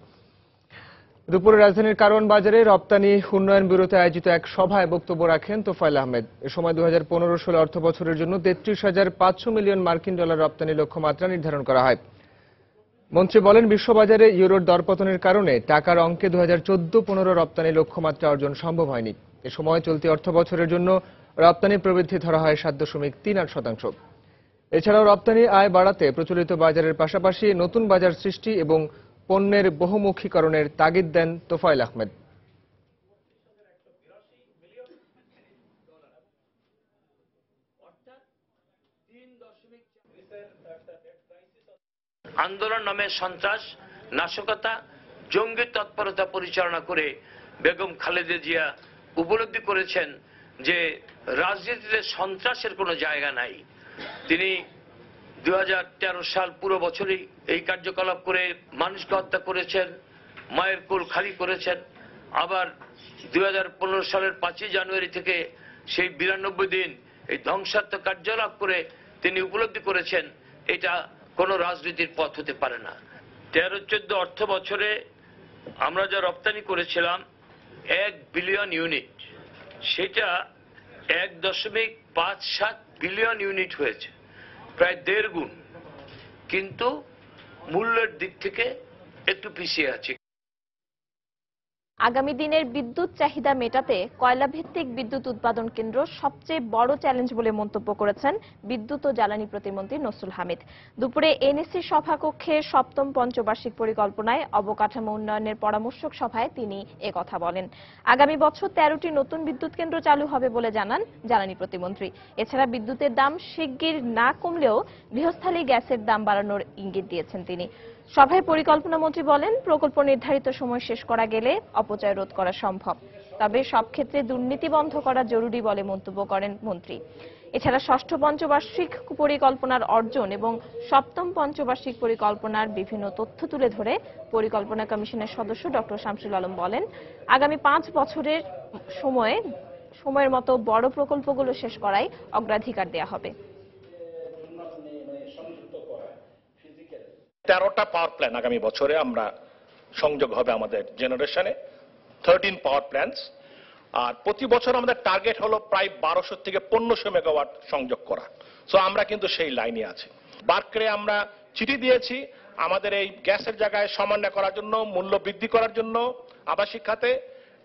[SPEAKER 5] দুপুরে রাজধানীর কারওয়ান বাজারে রপ্তানি উন্নয়ন ব্যুরোতে আয়োজিত এক সভায় বক্তব্য রাখেন তোফায়েল আহমেদ। এ সময় 2015-16 অর্থবছরের জন্য 33,500 মিলিয়ন মার্কিন ডলার রপ্তানি লক্ষ্যমাত্রা নির্ধারণ করা হয়। মন্ত্রী বলেন, বিশ্ববাজারে ইউরোর দরপতনের কারণে টাকার অঙ্কে 2014-15 রপ্তানি লক্ষ্যমাত্রা অর্জন সম্ভব হয়নি। এ সময় চলতি অর্থবছরের জন্য রপ্তানি প্রবৃদ্ধি ধরা হয় 7.38%। এছাড়াও রপ্তানি আয় বাড়াতে প্রচলিত বাজারের পাশাপাশি নতুন বাজার সৃষ্টি এবং পণ্যের বহুমুখীকরণের তাগিদ দেন তোফায়েল আহমেদ।
[SPEAKER 8] আন্দোলন নামে সন্ত্রাস, নাশকতা, জঙ্গি তৎপরতা পরিচালনা করে বেগম খালেদা জিয়া উপলব্ধি করেছেন যে রাজনীতিতে সন্ত্রাসের কোনো জায়গা নাই। তিনি 2013 সাল পুরো বছরই এই কার্যকলাপ করে মানুষকে হত্যা করেছেন, মায়ের কোল খালি করেছেন। আবার 2015 সালের 5 জানুয়ারি থেকে সেই 92 দিন এই ধ্বংসাত্মক কার্যকলাপ করে তিনি উপলব্ধি করেছেন এটা কোনো রাজনীতির পথ হতে পারে না। 13-14 অর্থ বছরে আমরা যা রপ্তানি করেছিলাম 1 বিলিয়ন ইউনিট, সেটা 1.57 বিলিয়ন ইউনিট হয়েছে, প্রায় 1.5 গুণ, কিন্তু মূল্যের দিক থেকে একটু পিছিয়ে আছে।
[SPEAKER 1] আগামী দিনের বিদ্যুৎ চাহিদা মেটাতে কয়লা ভিত্তিক বিদ্যুৎ উৎপাদন কেন্দ্র সবচেয়ে বড় চ্যালেঞ্জ বলে মন্তব্য করেছেন বিদ্যুৎ ও জ্বালানি প্রতিমন্ত্রী নসরুল হামিদ। দুপুরে এনএসসি সভাকক্ষে 7ম পঞ্চবার্ষিক পরিকল্পনায় অবকাঠামো উন্নয়নের পরামর্শক সভায় তিনি কথা বলেন। আগামী বছর 13টি নতুন বিদ্যুৎ কেন্দ্র চালু হবে বলে জানান জ্বালানি প্রতিমন্ত্রী। এছাড়া বিদ্যুতের দাম শিগগির না কমলেও গৃহস্থালী গ্যাসের দাম বাড়ানোর ইঙ্গিত দিয়েছেন তিনি। সভায় পরিকল্পনা মন্ত্রী বলেন, প্রকল্প নির্ধারিত সময় শেষ করা গেলে অপচয় রোধ করা সম্ভব, তবে সব ক্ষেত্রে দুর্নীতি বন্ধ করা জরুরি বলে মন্তব্য করেন মন্ত্রী। এছাড়া 6ষ্ঠ পঞ্চবার্ষিক পরিকল্পনার অর্জন এবং 7ম পঞ্চবার্ষিক পরিকল্পনার বিভিন্ন তথ্য তুলে ধরে পরিকল্পনা কমিশনের সদস্য ডক্টর শামসুল আলম বলেন, আগামী 5 বছরের সময়ের মতো বড় প্রকল্পগুলো শেষ করায় অগ্রাধিকার দেওয়া হবে।
[SPEAKER 9] 13টা পাওয়ার প্ল্যান আগামী বছরে আমরা সংযোগ হবে আমাদের জেনারেশনে, 13 পাওয়ার প্ল্যান্টস। আর প্রতি বছর আমাদের টার্গেট হলো প্রায় 1200 থেকে 1500 মেগাওয়াট সংযোগ করা। সো আমরা কিন্তু সেই লাইনে আছি। বার্করে আমরা চিঠি দিয়েছি আমাদের এই গ্যাসের জায়গায় সমন্বয় করার জন্য, মূল্য বৃদ্ধি করার জন্য আবাসিক খাতে,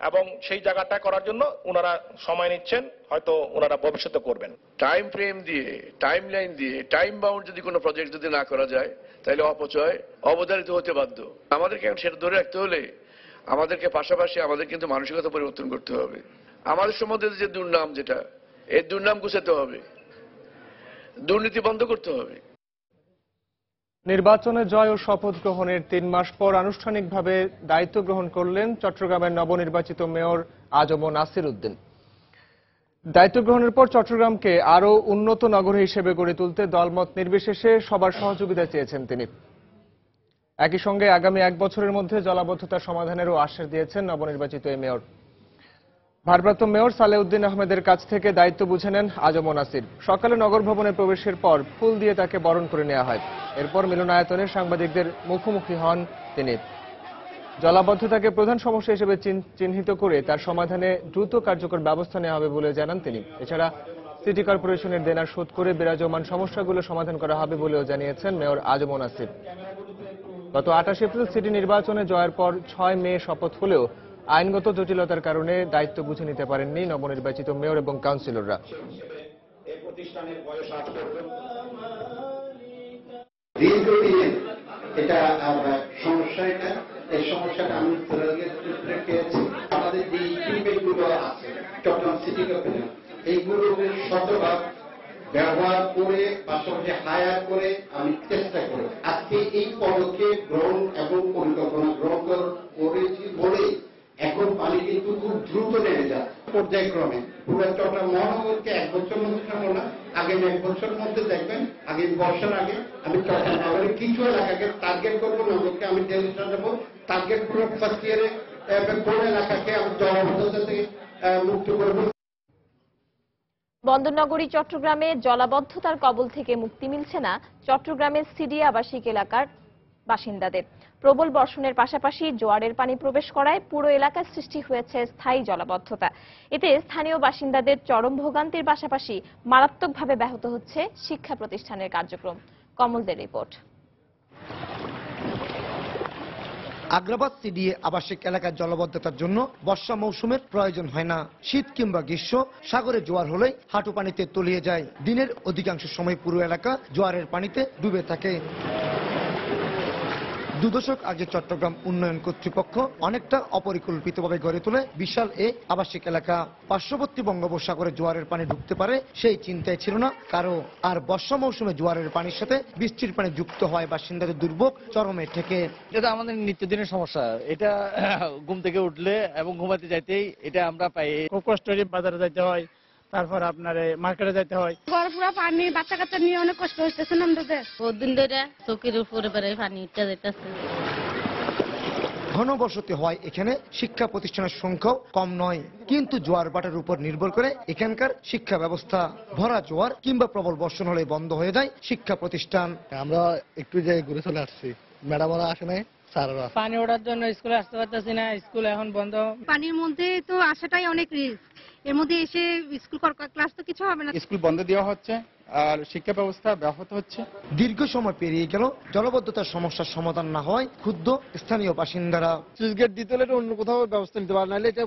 [SPEAKER 9] এবং সেই জায়গাটা করার জন্য ওনারা সময় নিচ্ছেন, হয়তো ওনারা ভবিষ্যতে করবেন।
[SPEAKER 11] টাইম ফ্রেম দিয়ে, টাইম লাইন দিয়ে, টাইম বাউন্ড যদি কোনো প্রজেক্ট যদি না করা যায় তাহলে অপচয় অবধারিত হতে বাধ্য। আমাদেরকে সেটা ধরে রাখতে হলে আমাদেরকে পাশাপাশি আমাদের কিন্তু মানসিকতা পরিবর্তন করতে হবে। আমাদের সম্বন্ধে যে দুর্নাম, যেটা এই দুর্নাম গুছাতে হবে, দুর্নীতি বন্ধ করতে হবে।
[SPEAKER 5] নির্বাচনে জয় ও শপথ গ্রহণের 3 মাস পর আনুষ্ঠানিকভাবে দায়িত্ব গ্রহণ করলেন চট্টগ্রামের নবনির্বাচিত মেয়র আজম নাসির উদ্দিন। দায়িত্ব গ্রহণের পর চট্টগ্রামকে আরও উন্নত নগর হিসেবে গড়ে তুলতে দলমত নির্বিশেষে সবার সহযোগিতা চেয়েছেন তিনি। একই সঙ্গে আগামী 1 বছরের মধ্যে জলাবদ্ধতা সমাধানেরও আশ্বাস দিয়েছেন নবনির্বাচিত এই মেয়র। ভারপ্রাপ্ত মেয়র সালেউদ্দিন আহমেদের কাছ থেকে দায়িত্ব বুঝে নেন আজম নাসির। সকালে নগর ভবনে প্রবেশের পর ফুল দিয়ে তাকে বরণ করে নেওয়া হয়। এরপর মিলনায়তনে সাংবাদিকদের মুখোমুখি হন তিনি। জলাবদ্ধতাকে প্রধান সমস্যা হিসেবে চিহ্নিত করে তার সমাধানে দ্রুত কার্যকর ব্যবস্থা নেওয়া হবে বলে জানান তিনি। এছাড়া সিটি কর্পোরেশনের দেনা শোধ করে বিরাজমান সমস্যাগুলো সমাধান করা হবে বলেও জানিয়েছেন মেয়র আজম নাসির। গত 28 এপ্রিল সিটি নির্বাচনে জয়ের পর 6 মে শপথ হলেও আইনগত জটিলতার কারণে দায়িত্ব বুঝে নিতে পারেননি নবনির্বাচিত মেয়র এবং কাউন্সিলররা।
[SPEAKER 12] এটা সমস্যা, এই সমস্যাটা আমি পেয়েছি। আমাদের যে ইকুইপমেন্টগুলো আছে চট্টগ্রাম সিটি কর্পোরেশন, এইগুলো শতভাগ ব্যবহার করে পাশাপাশি হায়ার করে আমি চেষ্টা করি। আজকে এই পদক্ষেপ গ্রহণ এবং পরিকল্পনা গ্রহণ করেছি বলে এখন পানি কিন্তু খুব দ্রুত নেমে যায় পর্যায়ক্রমে। পুরো চট্টগ্রাম মহানগরকে 1 বছর মধ্যে থাকবো না, আগামী 1 বছরের মধ্যে দেখবেন আগামী বর্ষার আগে আমি চট্টগ্রাম নগরের কিছু এলাকাকে টার্গেট করবো, নগরকে আমি ডেলিশন দেবো, টার্গেট পুরো ফার্স্ট ইয়ারে কোন এলাকাকে আমি জলাবদ্ধতা থেকে মুক্ত করবো।
[SPEAKER 1] বন্দরনগরী চট্টগ্রামে জলাবদ্ধতার কবল থেকে মুক্তি মিলছে না চট্টগ্রামের সিডি আবাসিক এলাকার বাসিন্দাদের। প্রবল বর্ষণের পাশাপাশি জোয়ারের পানি প্রবেশ করায় পুরো এলাকায় সৃষ্টি হয়েছে স্থায়ী জলাবদ্ধতা। এতে স্থানীয় বাসিন্দাদের চরম ভোগান্তির পাশাপাশি মারাত্মকভাবে ব্যাহত হচ্ছে শিক্ষা প্রতিষ্ঠানের কার্যক্রম। কমলদের রিপোর্ট।
[SPEAKER 14] আগ্রাবাদ সিডিএ আবাসিক এলাকার জলাবদ্ধতার জন্য বর্ষা মৌসুমের প্রয়োজন হয় না। শীত কিংবা গ্রীষ্ম সাগরে জোয়ার হলেই হাঁটু পানিতে তলিয়ে যায়। দিনের অধিকাংশ সময় পুরো এলাকা জোয়ারের পানিতে ডুবে থাকে। 2 দশক আগে চট্টগ্রাম উন্নয়ন কর্তৃপক্ষ অনেকটা অপরিকল্পিতভাবে গড়ে তোলে বিশাল এ আবাসিক এলাকা। পার্শ্ববর্তী বঙ্গোপসাগরে জোয়ারের পানি ঢুকতে পারে সেই চিন্তায় ছিল না কারো। আর বর্ষা মৌসুমে জোয়ারের পানির সাথে বৃষ্টির পানি যুক্ত হয় বাসিন্দাদের দুর্ভোগ চরমে ঠেকে।
[SPEAKER 15] এটা আমাদের নিত্যদিনের সমস্যা। এটা ঘুম থেকে উঠলে এবং ঘুমাতে যাইতেই এটা আমরা পাই।
[SPEAKER 10] খুব কষ্ট করে বাজারে যাইতে হয়, তারপর আপনার মার্কেটে যাইতে হয়।
[SPEAKER 16] ঘর পুরো পানি, বাচ্চা কাচ্চা নিয়ে অনেক কষ্ট হইতেছে আমাদের।
[SPEAKER 17] বহুদিন ধরে চোখের উপরে পানি উঠতে যাইতেছে।
[SPEAKER 14] ঘনবসতি হয় এখানে, শিক্ষা প্রতিষ্ঠানের সংখ্যাও কম নয়। কিন্তু জোয়ার বাটার উপর নির্ভর করে এখানকার শিক্ষা ব্যবস্থা। ভরা জোয়ার কিংবা প্রবল বর্ষণ হলে বন্ধ হয়ে যায় শিক্ষা প্রতিষ্ঠান।
[SPEAKER 15] আমরা একটু জায়গায় ঘুরে চলে আসছি, ম্যাডামরা আসে নাই, স্যাররা।
[SPEAKER 16] পানি ওঠার জন্য স্কুলে আসতে পারতেছি না, স্কুল এখন বন্ধ। পানির মধ্যে তো আসাটাই অনেক রিস্ক। এর মধ্যে এসে স্কুল ক্লাস তো কিছু হবে না।
[SPEAKER 10] স্কুল বন্ধ দেওয়া হচ্ছে আর শিক্ষা ব্যবস্থা ব্যাহত হচ্ছে।
[SPEAKER 14] দীর্ঘ সময় পেরিয়ে গেল, জলবদ্ধতার সমস্যার সমাধান না হয় ক্ষুব্ধ স্থানীয় বাসিন্দারা।
[SPEAKER 15] সুইচ গেট দিতে হলে অন্য কোথাও ব্যবস্থা নিতে পারে, নাহলে এটা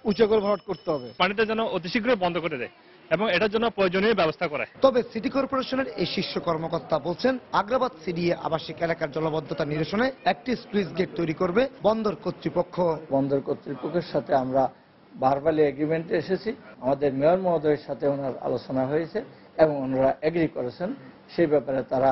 [SPEAKER 15] উঁচু করে ভরাট করতে হবে।
[SPEAKER 10] পানিটা যেন অতি শীঘ্রই বন্ধ করে দেয় এবং এটার জন্য প্রয়োজনীয় ব্যবস্থা করে।
[SPEAKER 14] তবে সিটি কর্পোরেশনের এই শীর্ষ কর্মকর্তা বলছেন, আগ্রাবাদ সিডিএ আবাসিক এলাকার জলবদ্ধতা নিরসনে একটি স্লুইস গেট তৈরি করবে বন্দর কর্তৃপক্ষ।
[SPEAKER 25] বন্দর কর্তৃপক্ষের সাথে আমরা ভার্বালি এগ্রিমেন্টে এসেছি। আমাদের মেয়র মহোদয়ের সাথে ওনার আলোচনা হয়েছে এবং ওনারা এগ্রি করেছেন। সেই ব্যাপারে তারা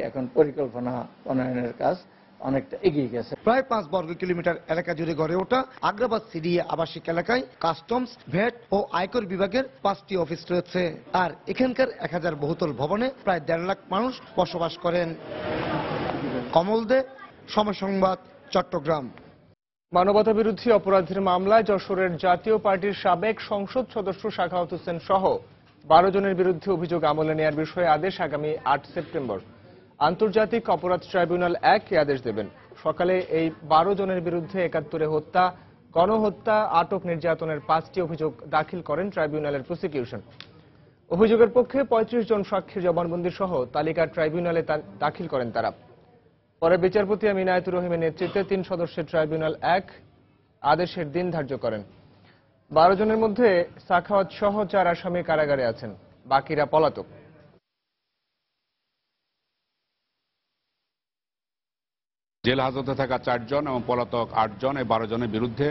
[SPEAKER 25] এখন পরিকল্পনা প্রণয়নের কাজ অনেকটা এগিয়ে গেছে।
[SPEAKER 14] প্রায় 5 বর্গ কিলোমিটার এলাকা জুড়ে গড়ে ওঠা আগ্রাবাদ সিডিএ আবাসিক এলাকায় কাস্টমস, ভ্যাট ও আয়কর বিভাগের 5টি অফিস রয়েছে। আর এখানকার 1000 বহুতল ভবনে প্রায় 1.5 লাখ মানুষ বসবাস করেন। কমল দে, সময় সংবাদ, চট্টগ্রাম।
[SPEAKER 5] মানবতা বিরোধী অপরাধের মামলায় যশোরের জাতীয় পার্টির সাবেক সংসদ সদস্য সাখাওয়াত হোসেন সহ 12 জনের বিরুদ্ধে অভিযোগ আমলে নেওয়ার বিষয়ে আদেশ আগামী 8 সেপ্টেম্বর। আন্তর্জাতিক অপরাধ ট্রাইব্যুনাল 1 আদেশ দেবেন। সকালে এই 12 জনের বিরুদ্ধে 71 হত্যা, গণহত্যা, আটক, নির্যাতনের 5টি অভিযোগ দাখিল করেন ট্রাইব্যুনালের প্রসিকিউশন। অভিযোগের পক্ষে 35 জন সাক্ষীর জবানবন্দি সহ তালিকা ট্রাইব্যুনালে দাখিল করেন তারা। পরে বিচারপতি আমিনায়াতুর রহিমের নেতৃত্বে 3 সদস্যের ট্রাইব্যুনাল 1 আদেশের দিন ধার্য করেন। 12 জনের মধ্যে সাখাওয়াত সহ 4 আসামি কারাগারে আছেন, বাকিরা পলাতক।
[SPEAKER 19] জেল হাজতে থাকা 4 জন এবং পলাতক 8 জন, এই 12 জনের বিরুদ্ধে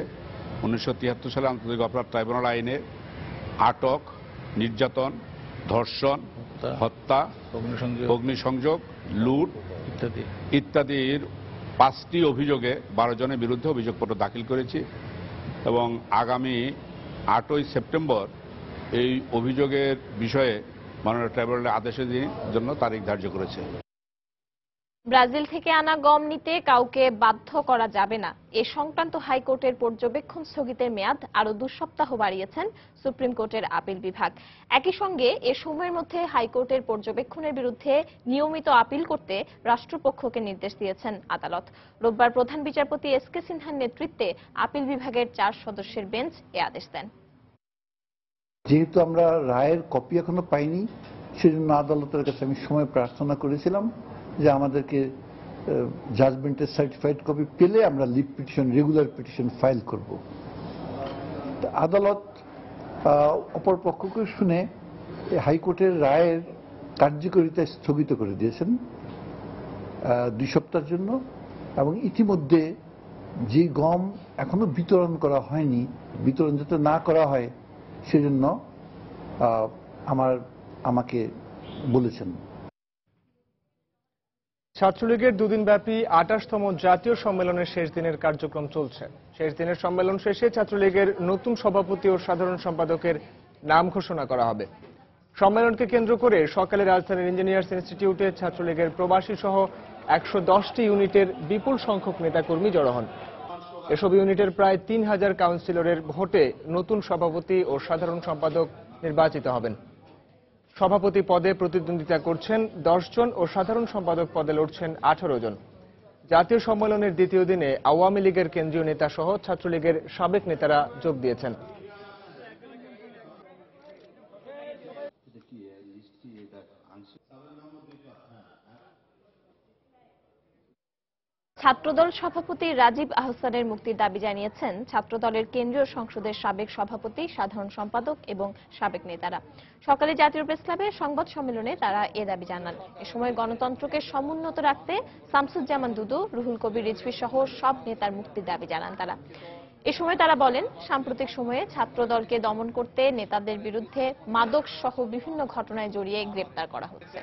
[SPEAKER 19] 1973 সালে আন্তর্জাতিক অপরাধ ট্রাইব্যুনাল আইনে আটক, নির্যাতন, ধর্ষণ, হত্যা, অগ্নিসংযোগ, লুট ইত্যাদির 5টি অভিযোগে 12 জনের বিরুদ্ধে অভিযোগপত্র দাখিল করেছি এবং আগামী 8ই সেপ্টেম্বর এই অভিযোগের বিষয়ে মাননীয় ট্রাইব্যুনালের আদেশের জন্য তারিখ ধার্য করেছে।
[SPEAKER 1] ব্রাজিল থেকে আনা গম নিতে কাউকে বাধ্য করা যাবে না, এ সংক্রান্ত হাইকোর্টের পর্যবেক্ষণ স্থগিতের মেয়াদ আরো 2 সপ্তাহ বাড়িয়েছেন সুপ্রিম কোর্টের আপিল বিভাগ। একই সঙ্গে এ সময়ের মধ্যে হাইকোর্টের পর্যবেক্ষণের বিরুদ্ধে নিয়মিত আপিল করতে রাষ্ট্রপক্ষকে নির্দেশ দিয়েছেন আদালত। রোববার প্রধান বিচারপতি এসকে সিনহার নেতৃত্বে আপিল বিভাগের 4 সদস্যের বেঞ্চ এ আদেশ দেন।
[SPEAKER 2] যেহেতু আমরা রায়ের কপি এখনো পাইনি, সেজন্য আদালতের কাছে আমি সময় প্রার্থনা করেছিলাম যে আমাদেরকে জাজমেন্টের সার্টিফাইড কপি পেলে আমরা leave petition, regular petition file করব। আদালত অপর পক্ষকে শুনে হাইকোর্টের রায়ের কার্যকারিতা স্থগিত করে দিয়েছেন 2 সপ্তাহের জন্য এবং ইতিমধ্যে যে গম এখনো বিতরণ করা হয়নি, বিতরণ যাতে না করা হয় সেজন্য আমাকে বলেছেন।
[SPEAKER 5] ছাত্রলীগের 2 দিনব্যাপী 28তম জাতীয় সম্মেলনের শেষ দিনের কার্যক্রম চলছে। শেষ দিনের সম্মেলন শেষে ছাত্রলীগের নতুন সভাপতি ও সাধারণ সম্পাদকের নাম ঘোষণা করা হবে। সম্মেলনকে কেন্দ্র করে সকালে রাজধানীর ইঞ্জিনিয়ার্স ইনস্টিটিউটে ছাত্রলীগের প্রবাসী সহ 110টি ইউনিটের বিপুল সংখ্যক নেতাকর্মী জড়ো হন। এসব ইউনিটের প্রায় 3000 কাউন্সিলরের ভোটে নতুন সভাপতি ও সাধারণ সম্পাদক নির্বাচিত হবেন। সভাপতি পদে প্রতিদ্বন্দ্বিতা করছেন 10 জন ও সাধারণ সম্পাদক পদে লড়ছেন 18 জন। জাতীয় সম্মেলনের দ্বিতীয় দিনে আওয়ামী লীগের কেন্দ্রীয় নেতা সহ ছাত্রলীগের সাবেক নেতারা যোগ দিয়েছেন।
[SPEAKER 1] ছাত্রদল সভাপতি রাজীব আহসানের মুক্তির দাবি জানিয়েছেন ছাত্রদলের কেন্দ্রীয় সংসদের সাবেক সভাপতি, সাধারণ সম্পাদক এবং সাবেক নেতারা। সকালে জাতীয় প্রেস ক্লাবে সংবাদ সম্মেলনে তারা এ দাবি জানান। এ সময় গণতন্ত্রকে সমুন্নত রাখতে শামসুজ্জামান দুদু, রুহুল কবির রিজভী সহ সব নেতার মুক্তির দাবি জানান তারা। এ সময় তারা বলেন, সাম্প্রতিক সময়ে ছাত্রদলকে দমন করতে নেতাদের বিরুদ্ধে মাদক সহ বিভিন্ন ঘটনায় জড়িয়ে গ্রেপ্তার করা হচ্ছে।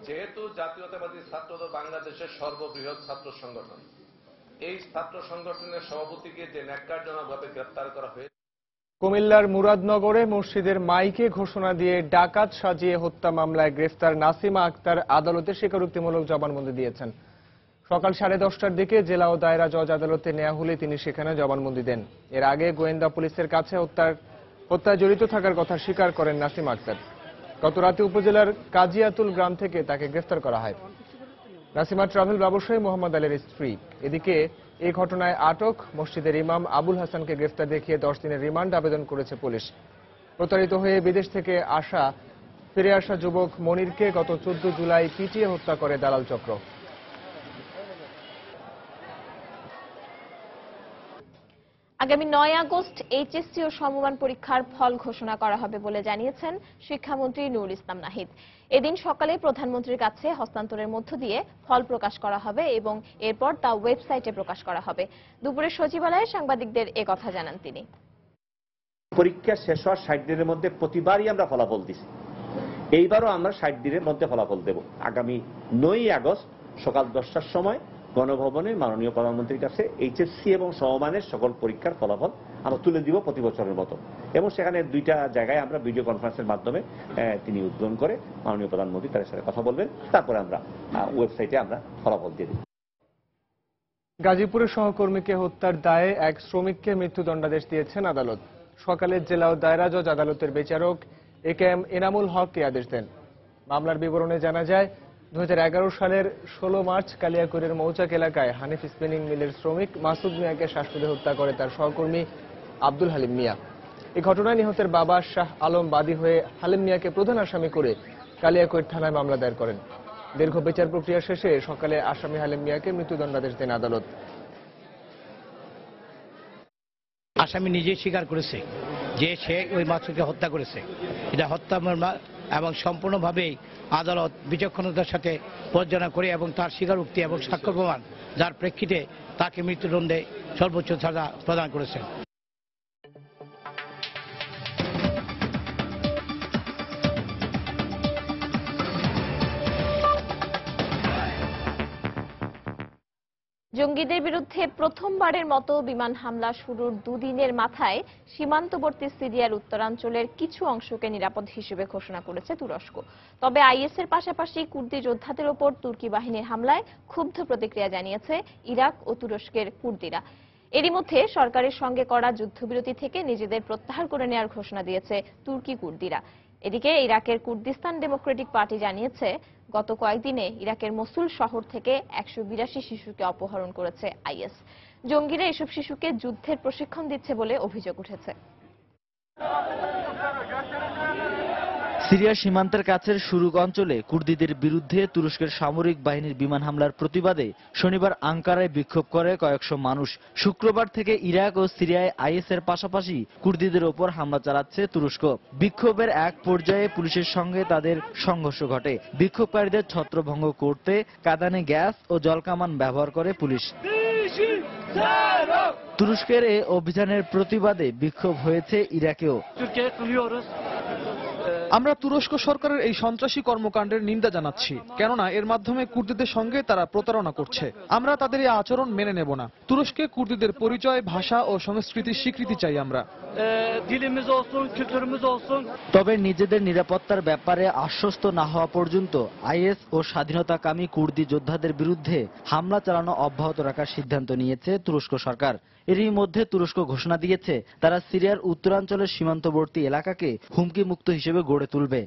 [SPEAKER 3] যেহেতু জাতীয়তাবাদী ছাত্রদল বাংলাদেশের সর্ববৃহৎ ছাত্র সংগঠন, এই ছাত্র সংগঠনের সভাপতিকে যে ন্যাক্কারজনকভাবে গ্রেপ্তার করা হয়েছে।
[SPEAKER 5] কুমিল্লার মুরাদনগরে মসজিদের মাইকে ঘোষণা দিয়ে ডাকাত সাজিয়ে হত্যা মামলায় গ্রেফতার নাসিমা আক্তার আদালতে স্বীকারোক্তিমূলক জবানবন্দি দিয়েছেন। সকাল 10:30টার দিকে জেলা ও দায়রা জজ আদালতে নেওয়া হলে তিনি সেখানে জবানবন্দি দেন। এর আগে গোয়েন্দা পুলিশের কাছে হত্যায় জড়িত থাকার কথা স্বীকার করেন নাসিমা আক্তার। গত রাতে উপজেলার কাজিয়াতুল গ্রাম থেকে তাকে গ্রেফতার করা হয়। নাসিমা ট্রাভেল ব্যবসায়ী মোহাম্মদ আলীর স্ত্রী। এদিকে এই ঘটনায় আটক মসজিদের ইমাম আবুল হাসানকে গ্রেফতার দেখিয়ে 10 দিনের রিমান্ড আবেদন করেছে পুলিশ। প্রতারিত হয়ে বিদেশ থেকে ফিরে আসা যুবক মনিরকে গত 14 জুলাই পিটিয়ে হত্যা করে দালাল চক্র।
[SPEAKER 1] আগামী 9 আগস্ট এইচএসসি ও সমমান পরীক্ষার ফল ঘোষণা করা হবে বলে জানিয়েছেন শিক্ষামন্ত্রী নুরুল ইসলাম নাহিদ। এদিন সকালে প্রধানমন্ত্রীর কাছে হস্তান্তরের মধ্য দিয়ে ফল প্রকাশ করা হবে এবং এরপর তা ওয়েবসাইটে প্রকাশ করা হবে। দুপুরে সচিবালয়ে সাংবাদিকদের কথা জানান তিনি।
[SPEAKER 13] পরীক্ষা শেষ হওয়ার 60 দিনের মধ্যে প্রতিবারই আমরা ফলাফল দিছি। এইবারও আমরা 60 দিনের মধ্যে ফলাফল দেব। আগামী 9 আগস্ট সকাল 10টার সময় গণভবনে মাননীয় প্রধানমন্ত্রীর কাছে এইচএসসি এবং সমমানের সকল পরীক্ষার ফলাফল আমরা তুলে দিব প্রতি বছরের মতো, এবং সেখানে 2টা জায়গায় আমরা ভিডিও কনফারেন্সের মাধ্যমে তিনি উদ্বোধন করে মাননীয় প্রধানমন্ত্রী তাদের সাথে কথা বলবেন। তারপরে আমরা ওয়েবসাইটে আমরা ফলাফল দিয়ে দেব।
[SPEAKER 5] গাজীপুরের সহকর্মীকে হত্যার দায়ে এক শ্রমিককে মৃত্যুদণ্ডাদেশ দিয়েছেন আদালত। সকালে জেলা ও দায়রা জজ আদালতের বিচারক একেএম এনামুল হক এই আদেশ দেন। মামলার বিবরণে জানা যায়, 2011 সালের 16 মার্চ কালিয়াকৈরের মৌচাক এলাকায় হানিফ স্পিনিং মিলের শ্রমিক মাসুদ মিয়াকে শ্বাসরোধে হত্যা করে তার সহকর্মী আব্দুল হালিম মিয়া। এই ঘটনায় নিহতের বাবা শাহ আলম বাদী হয়ে হালিম মিয়াকে প্রধান আসামি করে কালিয়াকৈর থানায় মামলা দায়ের করেন। দীর্ঘ বিচার প্রক্রিয়া শেষে সকালে আসামি হালিম মিয়াকে মৃত্যুদণ্ডাদেশ দেন আদালত।
[SPEAKER 20] আসামি নিজেই স্বীকার করেছে যে সে ওই মাসুদকে হত্যা করেছে। এটা হত্যা মামলা এবং সম্পূর্ণভাবেই আদালত বিচক্ষণতার সাথে পর্যালোচনা করে এবং তার স্বীকারোক্তি এবং সাক্ষ্য প্রমাণ যার প্রেক্ষিতে তাকে মৃত্যুদণ্ডে সর্বোচ্চ সাজা প্রদান করেছেন।
[SPEAKER 1] জঙ্গিদের বিরুদ্ধে প্রথমবারের মতো বিমান হামলা শুরুর দুদিনের মাথায় সীমান্তবর্তী সিরিয়ার উত্তরাঞ্চলের কিছু অংশকে নিরাপদ হিসেবে ঘোষণা করেছে তুরস্ক। তবে আইএসের পাশাপাশি কুর্দি যোদ্ধাদের ওপর তুর্কি বাহিনীর হামলায় ক্ষুব্ধ প্রতিক্রিয়া জানিয়েছে ইরাক ও তুরস্কের কুর্দিরা। এরই মধ্যে সরকারের সঙ্গে করা যুদ্ধবিরতি থেকে নিজেদের প্রত্যাহার করে নেওয়ার ঘোষণা দিয়েছে তুর্কি কুর্দিরা। এদিকে ইরাকের কুর্দিস্তান ডেমোক্রেটিক পার্টি জানিয়েছে, গত কয়েকদিনে ইরাকের মসুল শহর থেকে 182 শিশুকে অপহরণ করেছে আইএস। জঙ্গিরা এসব শিশুকে যুদ্ধের প্রশিক্ষণ দিচ্ছে বলে অভিযোগ উঠেছে।
[SPEAKER 21] সিরিয়া সীমান্তের কাছের সুরুক অঞ্চলে কুর্দিদের বিরুদ্ধে তুরস্কের সামরিক বাহিনীর বিমান হামলার প্রতিবাদে শনিবার আঙ্কারায় বিক্ষোভ করে কয়েকশো মানুষ। শুক্রবার থেকে ইরাক ও সিরিয়ায় আইএসের পাশাপাশি কুর্দিদের ওপর হামলা চালাচ্ছে তুরস্ক। বিক্ষোভের এক পর্যায়ে পুলিশের সঙ্গে তাদের সংঘর্ষ ঘটে। বিক্ষোভকারীদের ছত্রভঙ্গ করতে কাঁদানে গ্যাস ও জলকামান ব্যবহার করে পুলিশ। তুরস্কের এই অভিযানের প্রতিবাদে বিক্ষোভ হয়েছে ইরাকেও।
[SPEAKER 23] আমরা তুরস্ক সরকারের এই সন্ত্রাসী কর্মকাণ্ডের নিন্দা জানাচ্ছি, কেননা এর মাধ্যমে কুর্দিদের সঙ্গে তারা প্রতারণা করছে। আমরা তাদের এই আচরণ মেনে নেব না। তুরস্কে কুর্দিদের পরিচয়, ভাষা ও সংস্কৃতির স্বীকৃতি চাই আমরা।
[SPEAKER 21] তবে নিজেদের নিরাপত্তার ব্যাপারে আশ্বস্ত না হওয়া পর্যন্ত আইএস ও স্বাধীনতাকামী কুর্দি যোদ্ধাদের বিরুদ্ধে হামলা চালানো অব্যাহত রাখার সিদ্ধান্ত নিয়েছে তুরস্ক সরকার। এরই মধ্যে তুরস্ক ঘোষণা দিয়েছে তারা সিরিয়ার উত্তরাঞ্চলের সীমান্তবর্তী এলাকাকে হুমকিমুক্ত হিসেবে গড়ে তুলবে।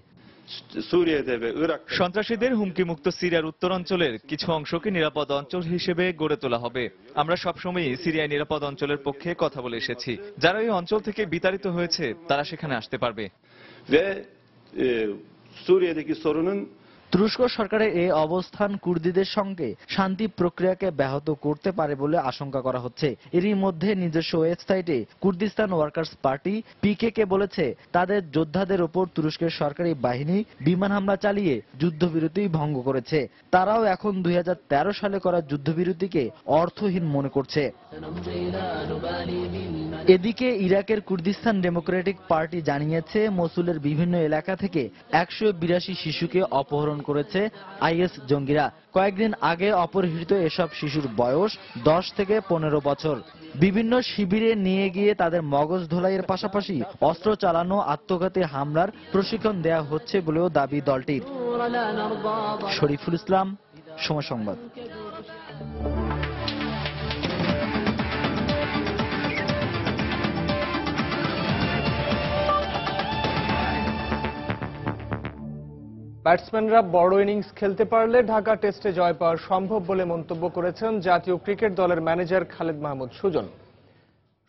[SPEAKER 26] সন্ত্রাসীদের হুমকিমুক্ত সিরিয়ার উত্তরাঞ্চলের কিছু অংশকে নিরাপদ অঞ্চল হিসেবে গড়ে তোলা হবে। আমরা সবসময়ই সিরিয়ায় নিরাপদ অঞ্চলের পক্ষে কথা বলে এসেছি। যারা এই অঞ্চল থেকে বিতাড়িত হয়েছে তারা সেখানে আসতে পারবে।
[SPEAKER 21] তুরস্ক সরকারের এই অবস্থান কুর্দিদের সঙ্গে শান্তি প্রক্রিয়াকে ব্যাহত করতে পারে বলে আশঙ্কা করা হচ্ছে। এরই মধ্যে নিজস্ব ওয়েবসাইটে কুর্দিস্তান ওয়ার্কার্স পার্টি পিকেকে বলেছে তাদের যোদ্ধাদের ওপর তুরস্কের সরকারি বাহিনী বিমান হামলা চালিয়ে যুদ্ধবিরতি ভঙ্গ করেছে। তারাও এখন 2013 সালে করা যুদ্ধবিরতিকে অর্থহীন মনে করছে। এদিকে ইরাকের কুর্দিস্তান ডেমোক্রেটিক পার্টি জানিয়েছে মসুলের বিভিন্ন এলাকা থেকে 182 শিশুকে অপহরণ করেছে আইএস জঙ্গিরা। কয়েকদিন আগে অপহৃত এসব শিশুর বয়স 10 থেকে 15 বছর। বিভিন্ন শিবিরে নিয়ে গিয়ে তাদের মগজ ধোলাইয়ের পাশাপাশি অস্ত্র চালানো, আত্মঘাতী হামলার প্রশিক্ষণ দেয়া হচ্ছে বলেও দাবি দলটির। শরীফুল ইসলাম, সময় সংবাদ।
[SPEAKER 5] ব্যাটসম্যানরা বড় ইনিংস খেলতে পারলে ঢাকা টেস্টে জয় পাওয়া সম্ভব বলে মন্তব্য করেছেন জাতীয় ক্রিকেট দলের ম্যানেজার খালেদ মাহমুদ সুজন।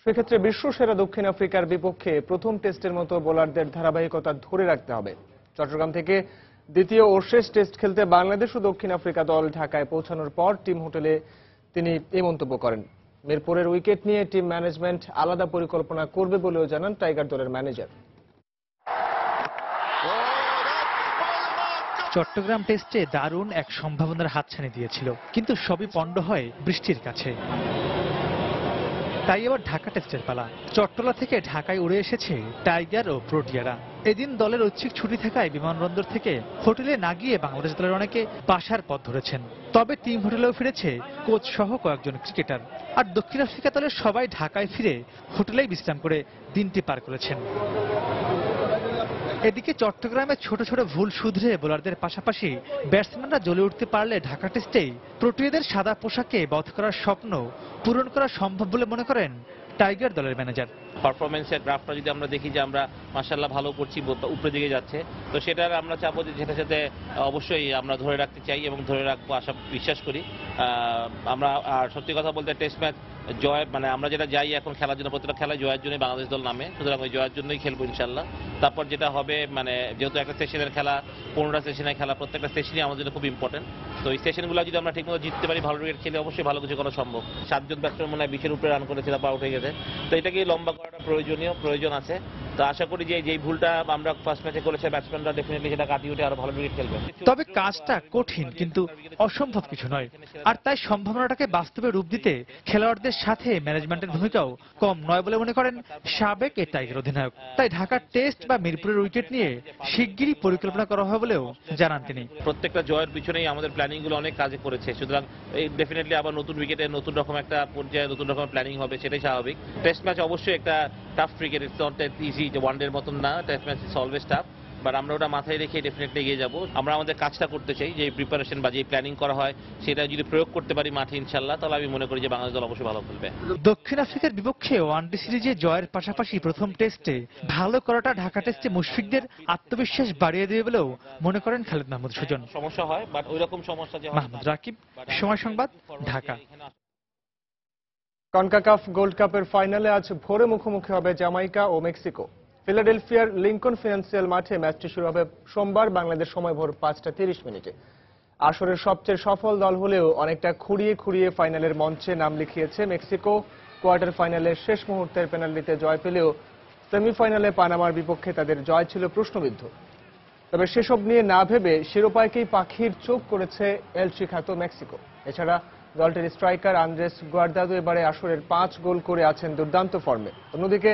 [SPEAKER 5] সেক্ষেত্রে বিশ্বসেরা দক্ষিণ আফ্রিকার বিপক্ষে প্রথম টেস্টের মতো বোলারদের ধারাবাহিকতা ধরে রাখতে হবে। চট্টগ্রাম থেকে দ্বিতীয় ও শেষ টেস্ট খেলতে বাংলাদেশ ও দক্ষিণ আফ্রিকা দল ঢাকায় পৌঁছানোর পর টিম হোটেলে তিনি এই মন্তব্য করেন। মিরপুরের উইকেট নিয়ে টিম ম্যানেজমেন্ট আলাদা পরিকল্পনা করবে বলেও জানান টাইগার দলের ম্যানেজার।
[SPEAKER 4] চট্টগ্রাম টেস্টে দারুণ এক সম্ভাবনার হাতছানি দিয়েছিল, কিন্তু সবই পণ্ড হয় বৃষ্টির কাছে। তাই এবার ঢাকা টেস্টের পালা। চট্টলা থেকে ঢাকায় উড়ে এসেছে টাইগার ও প্রোটিয়ারা। এদিন দলের ঐচ্ছিক ছুটি থাকায় বিমানবন্দর থেকে হোটেলে না গিয়ে বাংলাদেশ দলের অনেকে বাসার পথ ধরেছেন। তবে টিম হোটেলেও ফিরেছে কোচ সহ কয়েকজন ক্রিকেটার। আর দক্ষিণ আফ্রিকা দলের সবাই ঢাকায় ফিরে হোটেলেই বিশ্রাম করে দিনটি পার করেছেন। এদিকে চট্টগ্রামে ছোট ছোট ভুল শুধরে বোলারদের পাশাপাশি ব্যাটসম্যানরা জ্বলে উঠতে পারলে ঢাকা টেস্টেই প্রোটিয়াদের সাদা পোশাকে বধ করার স্বপ্ন পূরণ করা সম্ভব বলে মনে করেন টাইগার দলের ম্যানেজার।
[SPEAKER 6] পারফরমেন্সের গ্রাফটা যদি আমরা দেখি যে আমরা মাশাআল্লাহ ভালো করছি, উপরের দিকে যাচ্ছে, তো সেটার আমরা চাবো যে যেটার সাথে অবশ্যই আমরা ধরে রাখতে চাই এবং ধরে রাখবো আশা বিশ্বাস করি। আমরা আর সত্যি কথা বলতে টেস্ট ম্যাচ জয় মানে আমরা যেটা যাই এখন খেলার জন্য, প্রত্যেকটা খেলা জয়ের জন্যই বাংলাদেশ দল নামে, সুতরাং ওই জয়ের জন্যই খেলবো ইনশাল্লাহ। তারপর যেটা হবে মানে যেহেতু একটা সেশনের খেলা, 15টা সেশনের খেলা, প্রত্যেকটা সেশনই আমাদের জন্য খুব ইম্পর্টেন্ট। তো এই সেশনগুলো যদি আমরা ঠিকমতো জিততে পারি, ভালো ক্রিকেট খেলে অবশ্যই ভালো কিছু করা সম্ভব। 7 জন ব্যাটসম্যান মনে হয় 20-এর উপরে রান করেছে, তারপর উঠে গেছে। তো এটাকে লম্বা করাটা প্রয়োজন আছে। তো আশা করি যে যেই ভুলটা আমরা ফার্স্ট ম্যাচে করেছে ব্যাটসম্যানরা ডেফিনেটলি সেটা কাটিয়ে উঠে আরো ভালো ক্রিকেট খেলবে।
[SPEAKER 4] তবে কাজটা কঠিন কিন্তু অসম্ভব কিছু নয়। আর তাই সম্ভাবনাটাকে বাস্তবে রূপ দিতে খেলোয়াড়দের সাথে ম্যানেজমেন্টের ভূমিকাও কম নয় বলে মনে করেন সাবেক এই টাইগার অধিনায়ক। তাই ঢাকা টেস্ট বা মিরপুরের উইকেট নিয়ে শিগগিরই পরিকল্পনা করা হবে বলেও জানান তিনি।
[SPEAKER 6] প্রত্যেকটা জয়ের পিছনেই আমাদের প্ল্যানিং গুলো অনেক কাজে করেছে, সুতরাং এই ডেফিনেটলি আবার নতুন উইকেটে নতুন রকম একটা পর্যায়ে নতুন রকম প্ল্যানিং হবে, সেটাই স্বাভাবিক। টেস্ট ম্যাচ অবশ্যই একটা tough cricket, it's not easy, যে ওয়ানডের মতন না। Test match is always tough, but আমরা ওটা মাথায় রেখে ডেফিনেটলি এগিয়ে যাবো। আমরা আমাদের কাজটা করতে চাই, যে প্রিপারেশন বা যে প্ল্যানিং করা হয় সেটা যদি প্রয়োগ করতে পারি মাঠে ইনশাল্লাহ, তাহলে আমি মনে করি যে বাংলাদেশ দল অবশ্যই ভালো খেলবে।
[SPEAKER 4] দক্ষিণ আফ্রিকার বিপক্ষে ওয়ানডে সিরিজে জয়ের পাশাপাশি প্রথম টেস্টে ভালো করাটা ঢাকা টেস্টে মুশফিকদের আত্মবিশ্বাস বাড়িয়ে দেবে বলেও মনে করেন খালেদ মাহমুদ সুজন।
[SPEAKER 6] সমস্যা হয়, বাট ওইরকম সমস্যা যে
[SPEAKER 4] মাহমুদ রাকিব, সময় সংবাদ, ঢাকা।
[SPEAKER 5] কনকাকাফ গোল্ড কাপের ফাইনালে আজ ভোরে মুখোমুখি হবে জামাইকা ও মেক্সিকো। ফিলাডেলফিয়ার লিঙ্কন ফিনান্সিয়াল মাঠে ম্যাচটি শুরু হবে সোমবার বাংলাদেশ সময় ভোর 5:30। আসরের সবচেয়ে সফল দল হলেও অনেকটা খুঁড়িয়ে ফাইনালের মঞ্চে নাম লিখিয়েছে মেক্সিকো। কোয়ার্টার ফাইনালের শেষ মুহূর্তের পেনাল্টিতে জয় পেলেও সেমিফাইনালে পানামার বিপক্ষে তাদের জয় ছিল প্রশ্নবিদ্ধ। তবে সেসব নিয়ে না ভেবে শিরোপায়কেই পাখির চোখ করেছে এল খ্যাত মেক্সিকো। এছাড়া দলটির স্ট্রাইকার আন্দ্রেস গুয়ার্দাদো এবারে আসরের 5 গোল করে আছেন দুর্দান্ত ফর্মে। অন্যদিকে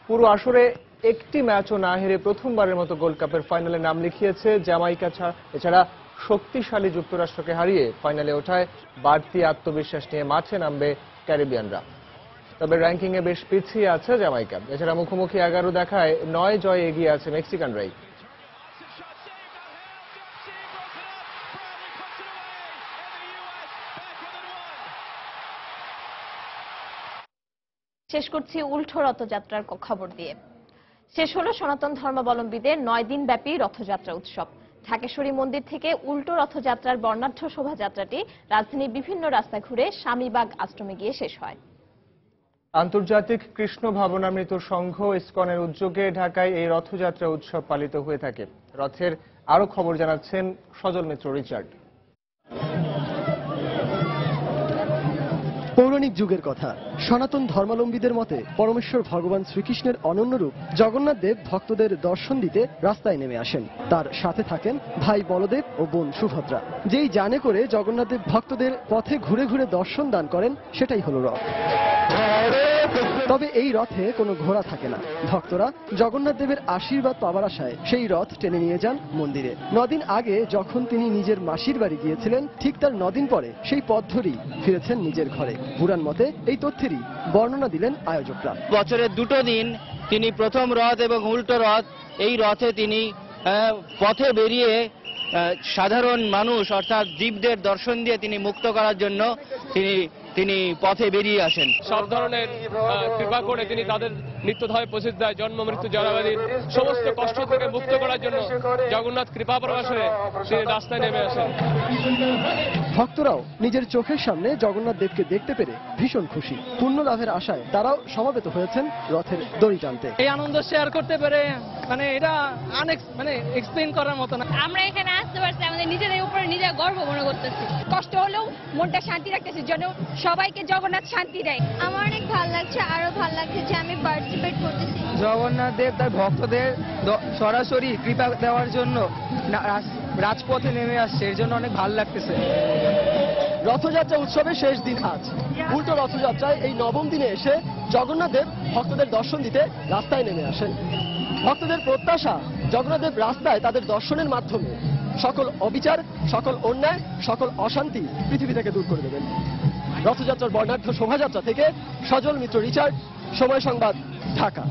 [SPEAKER 5] পুরো আসরে একটি ম্যাচও না হেরে প্রথমবারের মতো গোল্ড কাপের ফাইনালে নাম লিখিয়েছে জামাইকা। এছাড়া শক্তিশালী যুক্তরাষ্ট্রকে হারিয়ে ফাইনালে ওঠায় বাড়তি আত্মবিশ্বাস নিয়ে মাঠে নামবে ক্যারিবিয়ানরা। তবে র্যাঙ্কিংয়ে বেশ পিছিয়ে আছে জামাইকা। এছাড়া মুখোমুখি 11 দেখায় 9 জয়ে এগিয়ে আছে মেক্সিকানরাই।
[SPEAKER 1] শেষ করছি উল্টো রথযাত্রার খবর দিয়ে। শেষ হলো সনাতন ধর্মাবলম্বীদের 9 দিন ব্যাপী রথযাত্রা উৎসব। ঢাকেশ্বরী মন্দির থেকে উল্টো রথযাত্রার বর্ণাঢ্য শোভাযাত্রাটি রাজধানীর বিভিন্ন রাস্তা ঘুরে স্বামীবাগ আশ্রমে গিয়ে শেষ হয়।
[SPEAKER 5] আন্তর্জাতিক কৃষ্ণ ভাবনামৃত সংঘ ইসকনের উদ্যোগে ঢাকায় এই রথযাত্রা উৎসব পালিত হয়ে থাকে। রথের আরো খবর জানাচ্ছেন সজল মিত্র রিচার্ড।
[SPEAKER 7] পৌরাণিক যুগের কথা, সনাতন ধর্মাবলম্বীদের মতে পরমেশ্বর ভগবান শ্রীকৃষ্ণের অনন্য রূপ জগন্নাথ দেব ভক্তদের দর্শন দিতে রাস্তায় নেমে আসেন। তার সাথে থাকেন ভাই বলদেব ও বোন সুভদ্রা। যেই যানে করে জগন্নাথ দেব ভক্তদের পথে ঘুরে ঘুরে দর্শন দান করেন, সেটাই হলো রথ। তবে এই রথে কোনো ঘোড়া থাকে না। ভক্তরা জগন্নাথ দেবের আশীর্বাদ পাওয়ার আশায় সেই রথ টেনে নিয়ে যান মন্দিরে। 9 দিন আগে যখন তিনি নিজের মাসির বাড়ি গিয়েছিলেন, ঠিক তার 9 দিন পরে সেই পথ ধরেই ফিরেছেন নিজের ঘরে। পুরাণ মতে এই তথ্যেরই বর্ণনা দিলেন আয়োজকরা।
[SPEAKER 8] বছরের 2 দিন তিনি প্রথম রথ এবং উল্টো রথ, এই রথে তিনি পথে বেরিয়ে সাধারণ মানুষ অর্থাৎ জীবদের দর্শন দিয়ে তিনি মুক্ত করার জন্য তিনি পথে বেরিয়ে আসেন।
[SPEAKER 9] সব ধরনের কৃপা করে তিনি তাদের নিত্যধায় পৌঁছে দেয়। জন্ম মৃত্যু জরাবাদীর সমস্ত কষ্ট থেকে মুক্ত করার জন্য জগন্নাথ কৃপা প্রকাশে তিনি রাস্তায় নেমে আসেন।
[SPEAKER 7] ভক্তরাও নিজের চোখের সামনে জগন্নাথ দেবকে দেখতে পেরে ভীষণ খুশি। পুণ্য লাভের আশায় তারাও সমবেত হয়েছেন রথের দড়ি টানতে।
[SPEAKER 18] এই আনন্দ শেয়ার করতে পেরে এটা এক্সপ্লেইন করার মতো না।
[SPEAKER 22] আমরা এখানে আসতে পারছি, আমাদের নিজেদের উপরে নিজের গর্ব মনে করতেছি। কষ্ট হলেও মনটা শান্তি রাখতেছি, যেন সবাইকে জগন্নাথ শান্তি দেয়।
[SPEAKER 24] আমার অনেক ভালো লাগছে, আরো ভালো লাগছে যে আমি পার্টিসিপেট করতেছি।
[SPEAKER 18] জগন্নাথ দেব তার ভক্তদের সরাসরি কৃপা দেওয়ার জন্য রাজপথে নেমে আসছে, এর জন্য অনেক ভালো লাগতেছে।
[SPEAKER 7] রথযাত্রা উৎসবের শেষ দিন আজ। উল্টো রথযাত্রায় এই 9ম দিনে এসে জগন্নাথ দেব ভক্তদের দর্শন দিতে রাস্তায় নেমে আসেন। ভক্তদের প্রত্যাশা, জগন্নাথ দেব রাস্তায় তাদের দর্শনের মাধ্যমে সকল অবিচার, সকল অন্যায়, সকল অশান্তি পৃথিবী থেকে দূর করে দেবেন। রথযাত্রার বর্ণাঢ্য শোভাযাত্রা থেকে সজল মিত্র রিচার্ড, সময় সংবাদ, ঢাকা।